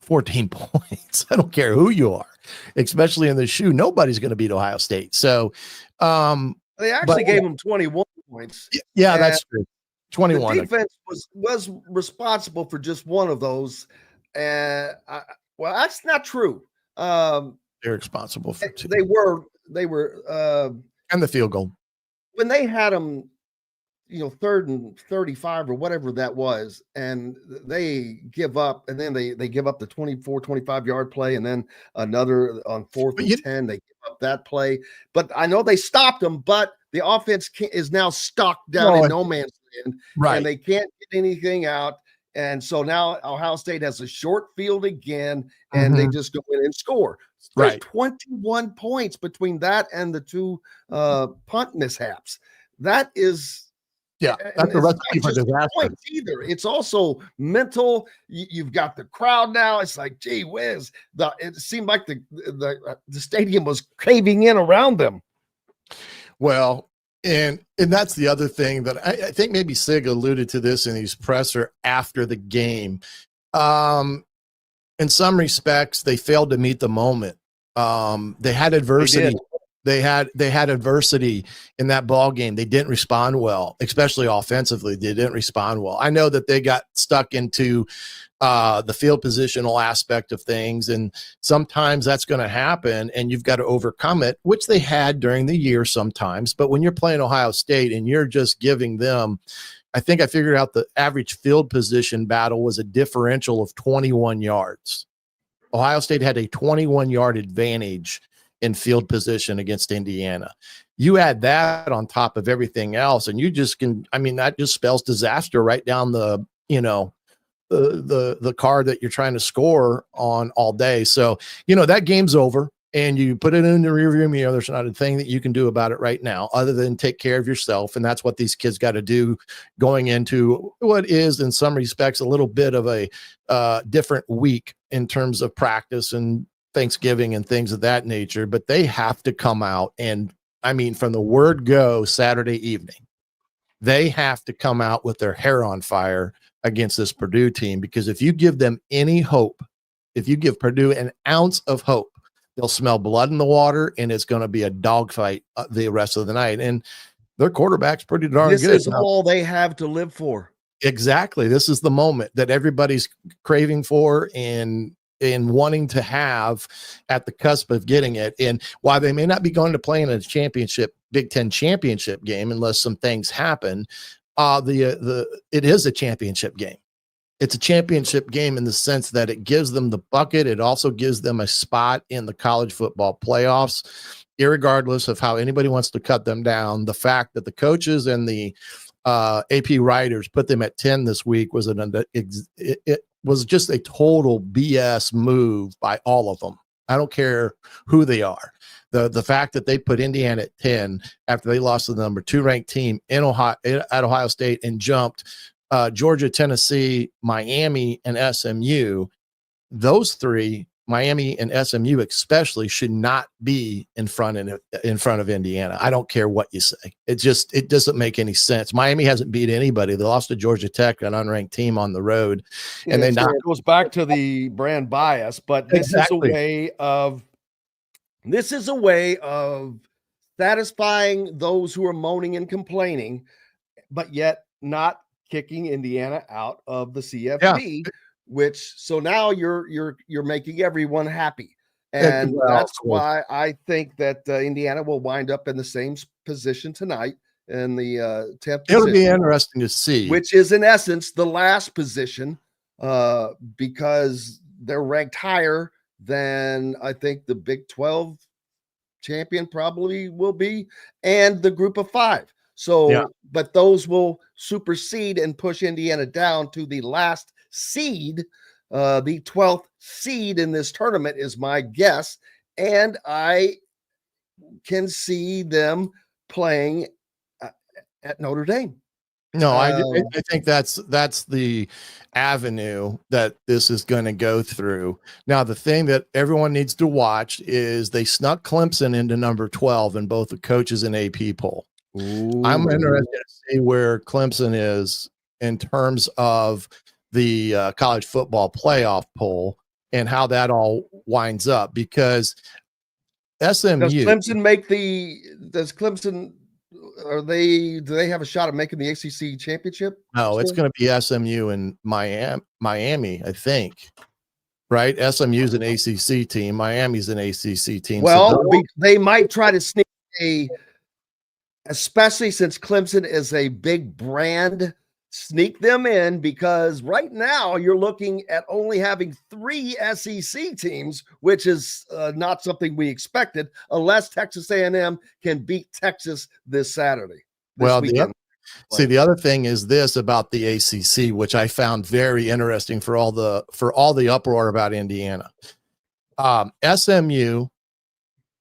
14 points. I don't care who you are, especially in the shoe. Nobody's going to beat Ohio State. So they actually gave them 21 points. Yeah, that's true. 21. The defense was responsible for just one of those. Well, that's not true. They're responsible for two. They were and the field goal. When they had them, 3rd and 35 or whatever that was, and they give up, and then they give up the 25-yard play, and then another on 4th and 10, they give up that play. But I know they stopped them, but the offense is now stuck down in no man's land, right? And they can't get anything out. And so now Ohio State has a short field again, and they just go in and score. There's 21 points between that and the two punt mishaps. That is, that's a recipe for disaster. Either it's also mental. You've got the crowd now. It's like, gee whiz! It seemed like the stadium was caving in around them. Well, and that's the other thing that I think maybe Sig alluded to this in his presser after the game. In some respects, they failed to meet the moment. They had adversity. They had adversity in that ball game. They didn't respond well, especially offensively. They didn't respond well. I know that they got stuck into the field positional aspect of things, and sometimes that's going to happen, and you've got to overcome it, which they had during the year sometimes. But when you're playing Ohio State and you're just giving them, I think I figured out the average field position battle was a differential of 21 yards. Ohio State had a 21-yard advantage in field position against Indiana. You add that on top of everything else, and you just can, I mean, that just spells disaster right down the, the card that you're trying to score on all day. So, that game's over, and you put it in the rearview mirror. There's not a thing that you can do about it right now other than take care of yourself. And that's what these kids got to do going into what is, in some respects, a little bit of a different week in terms of practice and Thanksgiving and things of that nature. But they have to come out, and I mean, from the word go Saturday evening, they have to come out with their hair on fire against this Purdue team, because if you give them any hope, if you give Purdue an ounce of hope, they'll smell blood in the water, and it's going to be a dogfight the rest of the night. And their quarterback's pretty darn good. This is all they have to live for. Exactly. This is the moment that everybody's craving for and wanting to have at the cusp of getting it. And while they may not be going to play in a championship, Big Ten championship game, unless some things happen, it is a championship game. It's a championship game in the sense that it gives them the bucket. It also gives them a spot in the college football playoffs, irregardless of how anybody wants to cut them down. The fact that the coaches and the AP writers put them at 10 this week was it was just a total BS move by all of them. I don't care who they are. The fact that they put Indiana at 10 after they lost to the number 2 ranked team at Ohio State and jumped Georgia, Tennessee, Miami, and SMU, those three, Miami and SMU especially, should not be in front of Indiana. I don't care what you say. It doesn't make any sense. Miami hasn't beat anybody. They lost to Georgia Tech, an unranked team, on the road. And it goes back to the brand bias, but this is a way of satisfying those who are moaning and complaining, but yet not kicking Indiana out of the CFP, so now you're making everyone happy. And that's why I think that Indiana will wind up in the same position tonight in the 10th position. It'll be interesting to see. Which is in essence the last position, because they're ranked higher than I think the Big 12 champion probably will be, and the group of 5. So, but those will supersede and push Indiana down to the last seed. The 12th seed in this tournament is my guess, and I can see them playing at Notre Dame. No, I think that's the avenue that this is going to go through. Now, the thing that everyone needs to watch is they snuck Clemson into number 12 in both the coaches and AP poll. Ooh. I'm interested to see where Clemson is in terms of the college football playoff poll and how that all winds up, because SMU. Does Clemson do they have a shot at making the ACC championship? No, it's going to be SMU and Miami, I think. Right? SMU's an ACC team. Miami's an ACC team. Well, they might try to sneak especially since Clemson is a big brand, sneak them in, because right now you're looking at only having 3 SEC teams, which is not something we expected, unless Texas A&M can beat Texas this Saturday. The other thing is this about the ACC, which I found very interesting for all the uproar about Indiana. SMU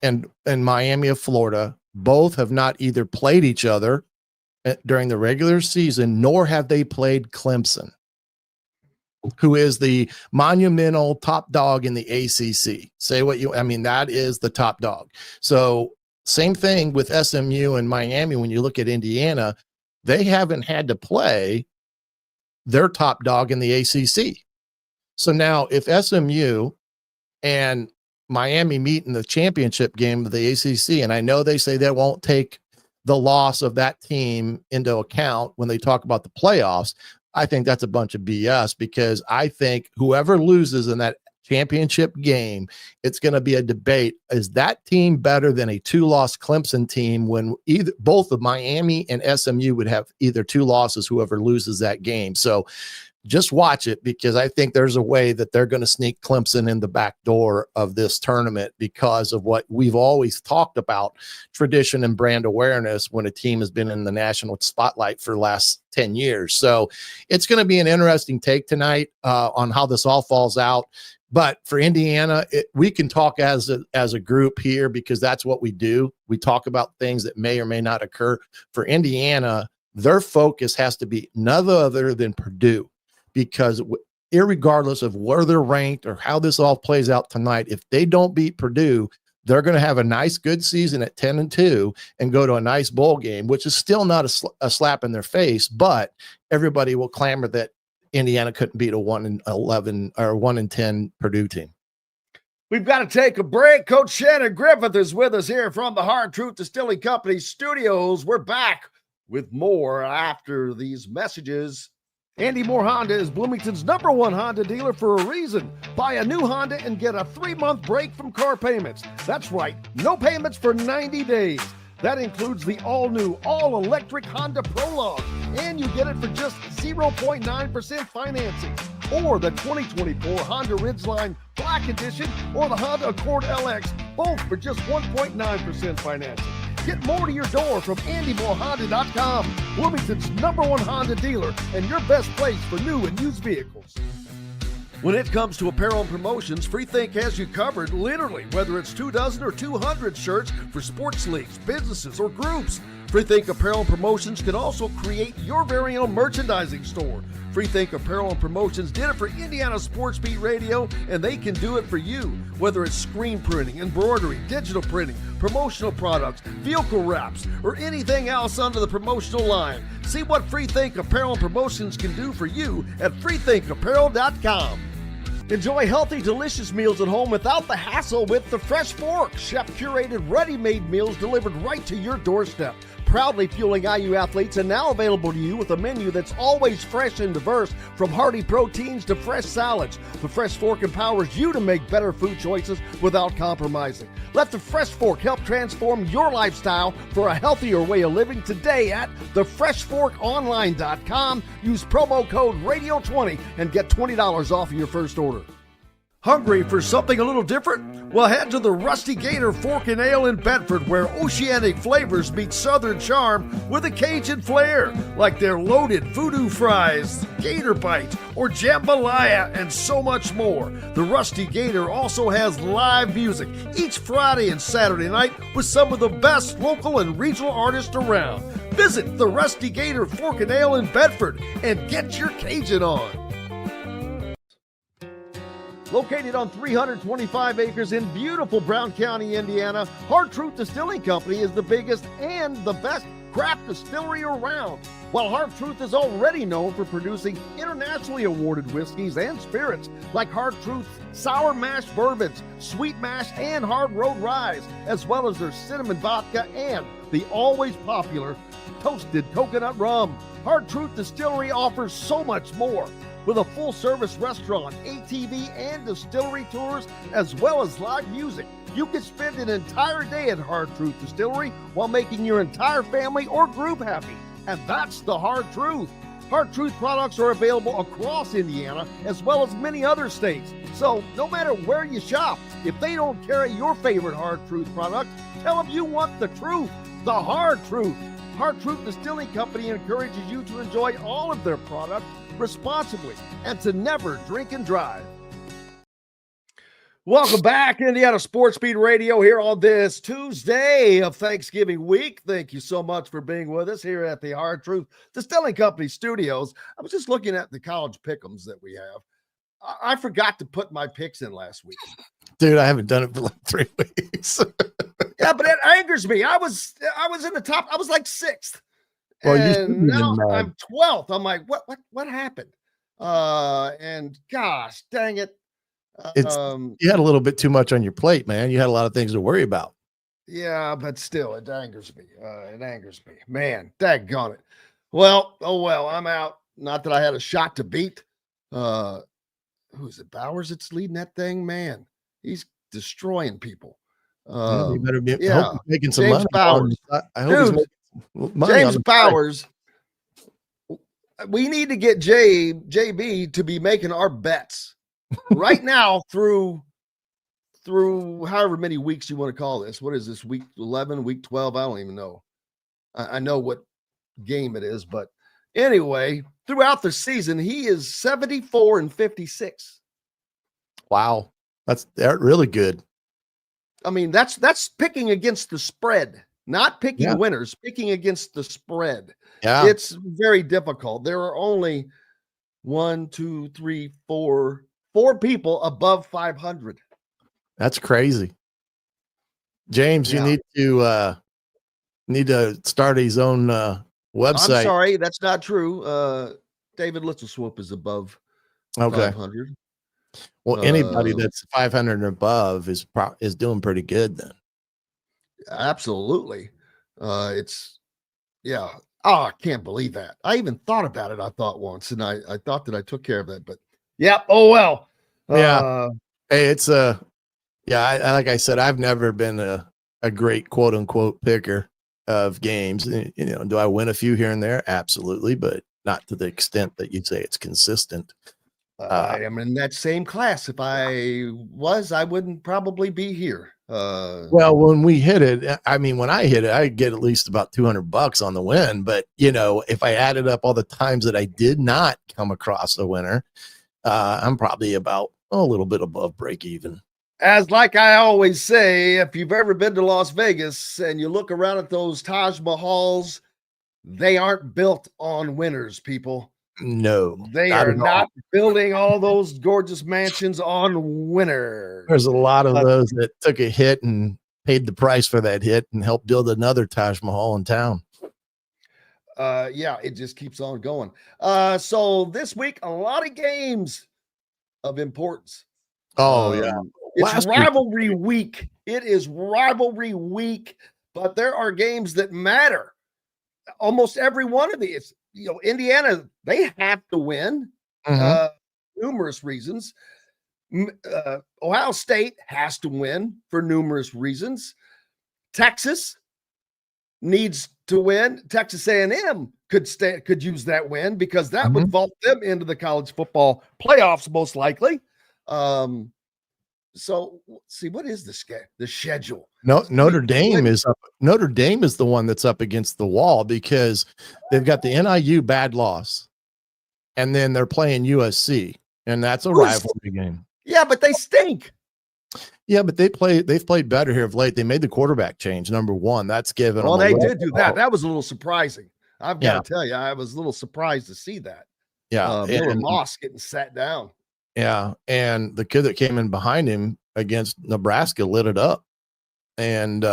and Miami of Florida both have not either played each other during the regular season, nor have they played Clemson, who is the monumental top dog in the ACC. That is the top dog. So same thing with SMU and Miami. When you look at Indiana, they haven't had to play their top dog in the ACC. So now if SMU and Miami meet in the championship game of the ACC. And I know they say they won't take the loss of that team into account when they talk about the playoffs. I think that's a bunch of BS, because I think whoever loses in that championship game, it's going to be a debate. Is that team better than a 2-loss Clemson team, when both of Miami and SMU would have either 2 losses, whoever loses that game? So just watch it, because I think there's a way that they're going to sneak Clemson in the back door of this tournament, because of what we've always talked about, tradition and brand awareness, when a team has been in the national spotlight for the last 10 years. So it's going to be an interesting take tonight on how this all falls out. But for Indiana, we can talk as a group here, because that's what we do. We talk about things that may or may not occur. For Indiana, their focus has to be none other than Purdue, because irregardless of where they're ranked or how this all plays out tonight, if they don't beat Purdue, they're going to have a nice, good season at 10-2 and go to a nice bowl game, which is still not a slap in their face, but everybody will clamor that Indiana couldn't beat a 1-11 or 1-10 Purdue team. We've got to take a break. Coach Shannon Griffith is with us here from the Hard Truth Distilling Company studios. We're back with more after these messages. Andy Moore Honda is Bloomington's #1 Honda dealer for a reason. Buy a new Honda and get a 3-month break from car payments. That's right, no payments for 90 days. That includes the all-new, all-electric Honda Prologue, and you get it for just 0.9% financing. Or the 2024 Honda Ridgeline Black Edition or the Honda Accord LX, both for just 1.9% financing. Get more to your door from AndyMooreHonda.com, Bloomington's #1 Honda dealer and your best place for new and used vehicles. When it comes to apparel and promotions, Freethink has you covered, literally, whether it's 24 or 200 shirts for sports leagues, businesses, or groups. Freethink Apparel and Promotions can also create your very own merchandising store. Freethink Apparel and Promotions did it for Indiana Sports Beat Radio, and they can do it for you. Whether it's screen printing, embroidery, digital printing, promotional products, vehicle wraps, or anything else under the promotional line. See what Freethink Apparel and Promotions can do for you at freethinkapparel.com. Enjoy healthy, delicious meals at home without the hassle with the Fresh Fork. Chef-curated, ready-made meals delivered right to your doorstep. Proudly fueling IU athletes and now available to you with a menu that's always fresh and diverse, from hearty proteins to fresh salads. The Fresh Fork empowers you to make better food choices without compromising. Let the Fresh Fork help transform your lifestyle for a healthier way of living today at thefreshforkonline.com. Use promo code RADIO20 and get $20 off of your first order. Hungry for something a little different? Well, head to the Rusty Gator Fork and Ale in Bedford, where oceanic flavors meet southern charm with a Cajun flair, like their loaded voodoo fries, gator bites, or jambalaya, and so much more. The Rusty Gator also has live music each Friday and Saturday night with some of the best local and regional artists around. Visit the Rusty Gator Fork and Ale in Bedford and get your Cajun on. Located on 325 acres in beautiful Brown County, Indiana, Hard Truth Distilling Company is the biggest and the best craft distillery around. While Hard Truth is already known for producing internationally awarded whiskeys and spirits like Hard Truth's sour mash bourbons, sweet mash, and hard road ryes, as well as their cinnamon vodka and the always popular toasted coconut rum. Hard Truth Distillery offers so much more. With a full-service restaurant, ATV, and distillery tours, as well as live music, you can spend an entire day at Hard Truth Distillery while making your entire family or group happy. And that's the Hard Truth. Hard Truth products are available across Indiana, as well as many other states. So no matter where you shop, if they don't carry your favorite Hard Truth product, tell them you want the truth, the Hard Truth. Hard Truth Distilling Company encourages you to enjoy all of their products responsibly and to never drink and drive. Welcome back, Indiana Sports Beat Radio, here on this Tuesday of Thanksgiving week. Thank you so much for being with us here at the Hard Truth Distilling Company studios. I was just looking at the college pick'ems that we have. I forgot to put my picks in last week. Dude, I haven't done it for like 3 weeks. Yeah, but it angers me. I was in the top. I was like 6th. Well, and now I'm 12th. I'm like, what happened? And gosh, dang it. You had a little bit too much on your plate, man. You had a lot of things to worry about. Yeah, but still, it angers me. It angers me. Man, daggone it. Well, oh well, I'm out. Not that I had a shot to beat. Who is it? Bowers that's leading that thing? Man, he's destroying people. You better be yeah, hope he's making some James money. Bowers. I hope he's Dude, making money James on the Bowers. We need to get JB to be making our bets right now through however many weeks you want to call this. What is this, week 11, week 12? I don't even know. I know what game it is, but anyway, throughout the season, he is 74-56. Wow, that's really good. I mean, that's picking against the spread, not picking winners, picking against the spread. Yeah, it's very difficult. There are only 1, 2, 3, 4 people above 500. That's crazy. James, you need to start his own website. I'm sorry, that's not true. David Littleswoop is above 500. Well, anybody that's 500 and above is doing pretty good then. Absolutely. Oh, I can't believe that. I even thought about it. I thought once, and I thought that I took care of that, but yeah. Oh well. Hey, it's like I said, I've never been a great quote unquote picker of games. You know, do I win a few here and there? Absolutely, but not to the extent that you'd say it's consistent. I am in that same class. If I was, I wouldn't probably be here. Well, when we hit it, I mean, when I hit it, I'd get at least about $200 on the win. But you know, if I added up all the times that I did not come across a winner, I'm probably about a little bit above break even. As like I always say, if you've ever been to Las Vegas and you look around at those Taj Mahals, they aren't built on winners, people. No, they are not building all those gorgeous mansions on winners. There's a lot of those that took a hit and paid the price for that hit and helped build another Taj Mahal in town. It just keeps on going. So this week, a lot of games of importance. It's rivalry week. It is rivalry week, but there are games that matter. Almost every one of these. You know, Indiana, they have to win. Numerous reasons. Ohio State has to win for numerous reasons. Texas needs to win. Texas A&M could use that win because that would vault them into the college football playoffs most likely. So see, what is the schedule? Notre Dame is up. Notre Dame is the one that's up against the wall because they've got the NIU bad loss, and then they're playing USC, and that's a rivalry game. Yeah, but they stink. Yeah, but they've played better here of late. They made the quarterback change, number one. That's given. Well, they did do that. That was a little surprising. I've got to tell you, I was a little surprised to see that. Yeah, Miller Moss getting sat down. Yeah, and the kid that came in behind him against Nebraska lit it up. And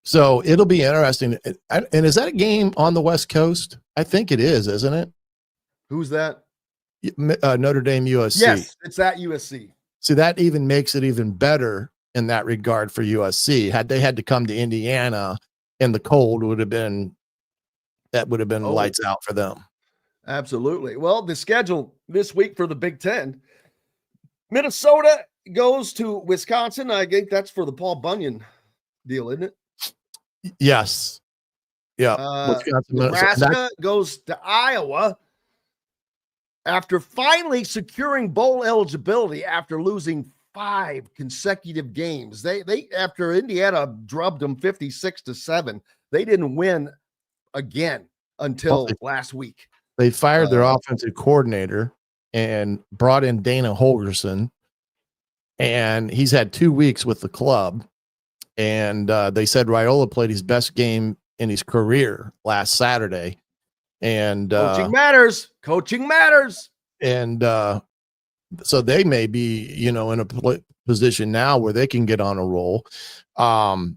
so it'll be interesting. And is that a game on the West Coast? I think it is, isn't it? Who's that? Notre Dame USC. Yes, it's at USC. See, that even makes it even better in that regard for USC. Had they had to come to Indiana in the cold, would have been lights out for them. Absolutely. Well, the schedule this week for the Big Ten, Minnesota goes to Wisconsin. I think that's for the Paul Bunyan deal, isn't it? Yes. Yeah. Wisconsin, Nebraska goes to Iowa after finally securing bowl eligibility after losing 5 consecutive games. They after Indiana drubbed them 56-7, they didn't win again until last week. They fired their offensive coordinator and brought in Dana Holgerson, and he's had 2 weeks with the club. And they said Raiola played his best game in his career last Saturday. And coaching matters. Coaching matters. And so they may be, in a position now where they can get on a roll. The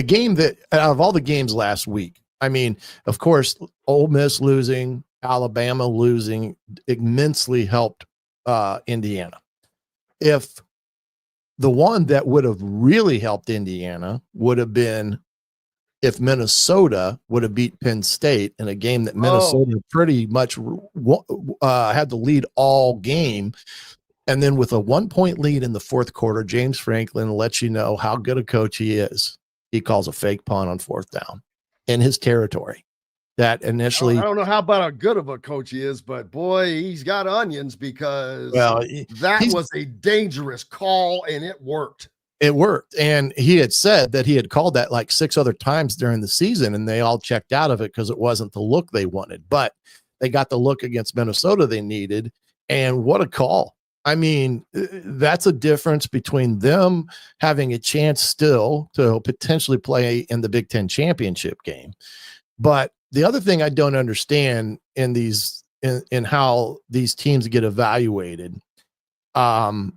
game that out of all the games last week, I mean, of course, Ole Miss losing, Alabama losing immensely helped Indiana. If the one that would have really helped Indiana would have been if Minnesota would have beat Penn State in a game that Minnesota pretty much had the lead all game. And then with a 1-point lead in the fourth quarter, James Franklin lets you know how good a coach he is. He calls a fake punt on 4th down in his territory. That initially, I don't know how about how good of a coach he is, but boy, he's got onions because that was a dangerous call and it worked. It worked. And he had said that he had called that like 6 other times during the season and they all checked out of it because it wasn't the look they wanted, but they got the look against Minnesota they needed. And what a call. I mean, that's a difference between them having a chance still to potentially play in the Big Ten championship game. But the other thing I don't understand in these, in how these teams get evaluated, how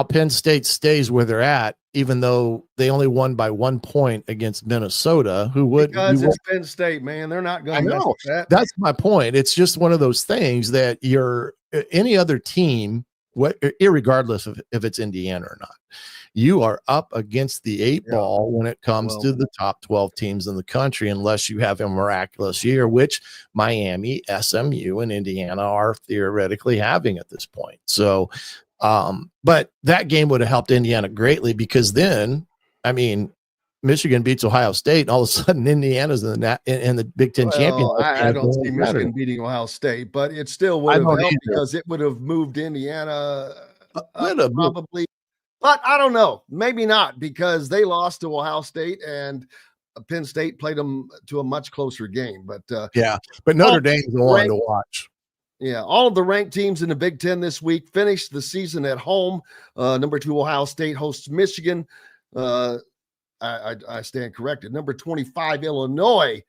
Penn State stays where they're at, even though they only won by 1 point against Minnesota, because it's Penn State, man. They're not going to mess with that. That's my point. It's just one of those things that any other team, irregardless of if it's Indiana or not, you are up against the 8 ball when it comes to the top 12 teams in the country, unless you have a miraculous year, which Miami, SMU, and Indiana are theoretically having at this point. So, but that game would have helped Indiana greatly because then, I mean, Michigan beats Ohio State, and all of a sudden Indiana's in the Big Ten championship. I don't see Michigan beating Ohio State, but it still would have helped because it would have moved Indiana probably. But I don't know, maybe not, because they lost to Ohio State and Penn State played them to a much closer game. But but Notre Dame is the one to watch. Yeah, all of the ranked teams in the Big Ten this week finished the season at home. Number 2 Ohio State hosts Michigan. I stand corrected. Number 25 Illinois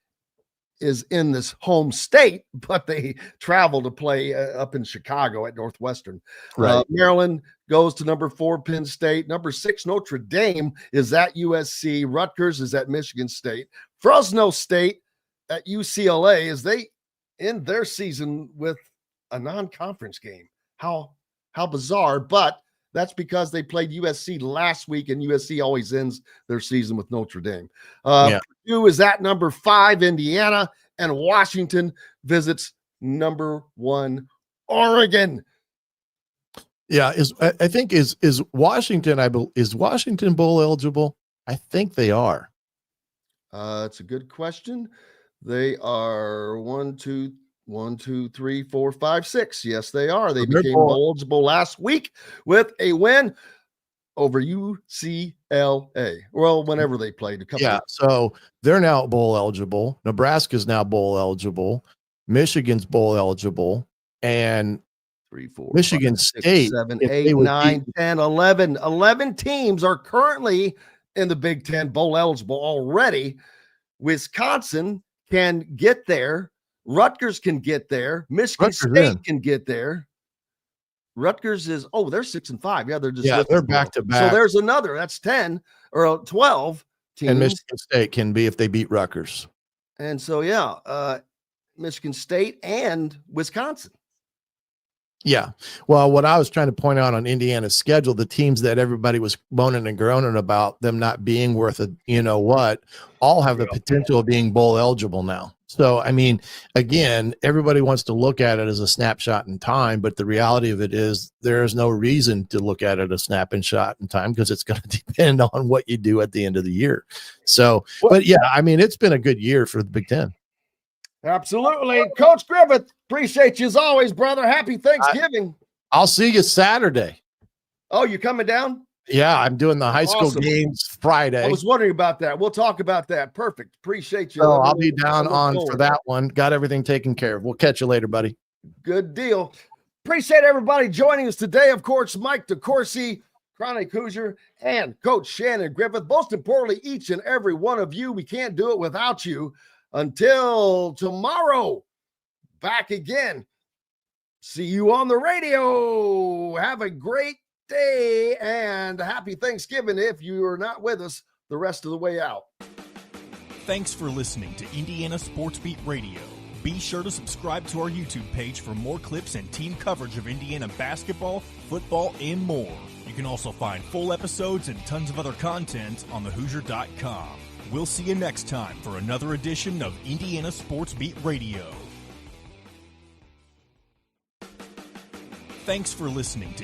is in this home state, but they travel to play up in Chicago at Northwestern. Right. Maryland goes to number 4 Penn State. Number 6 Notre Dame is at USC. Rutgers is at Michigan State. Fresno State at UCLA as they end their season with a non-conference game. How bizarre, but that's because they played USC last week, and USC always ends their season with Notre Dame. Purdue is at number 5, Indiana, and Washington visits number 1, Oregon. Yeah, is Washington? Is Washington bowl eligible? I think they are. It's a good question. They are 1, 2, 3, 4, 5, 6. Yes, they are. They became bowl eligible last week with a win over UCLA. Well, whenever they played a couple. So they're now bowl eligible. Nebraska's now bowl eligible. Michigan's bowl eligible, and 3, 4, Michigan 5, 6, State, 7, 8, 9, 10, 11. 11 teams are currently in the Big Ten bowl eligible already. Wisconsin can get there. Rutgers can get there. Michigan State can get there. Rutgers is, they're 6 and 5. Yeah, they're back to back. So there's another. That's 10 or 12 teams. And Michigan State can be if they beat Rutgers. And so, Michigan State and Wisconsin. Yeah. Well, what I was trying to point out on Indiana's schedule, the teams that everybody was moaning and groaning about them not being worth it, all have the potential of being bowl eligible now. So, I mean, again, everybody wants to look at it as a snapshot in time, but the reality of it is there is no reason to look at it as a snapshot in time because it's going to depend on what you do at the end of the year. So, but yeah, I mean, it's been a good year for the Big Ten. Absolutely. Coach Griffith, appreciate you as always, brother. Happy Thanksgiving. I'll see you Saturday. Oh, you coming down? Yeah, I'm doing the high school games Friday. I was wondering about that. We'll talk about that. Perfect. Appreciate you. So I'll be down on for that one. Got everything taken care of. We'll catch you later, buddy. Good deal. Appreciate everybody joining us today. Of course, Mike DeCourcy, Chronic Hoosier, and Coach Shannon Griffith. Most importantly, each and every one of you. We can't do it without you. Until tomorrow, back again. See you on the radio. Have a great day and happy Thanksgiving if you are not with us the rest of the way out. Thanks for listening to Indiana Sports Beat Radio. Be sure to subscribe to our YouTube page for more clips and team coverage of Indiana basketball, football, and more. You can also find full episodes and tons of other content on thehoosier.com. We'll see you next time for another edition of Indiana Sports Beat Radio. Thanks for listening to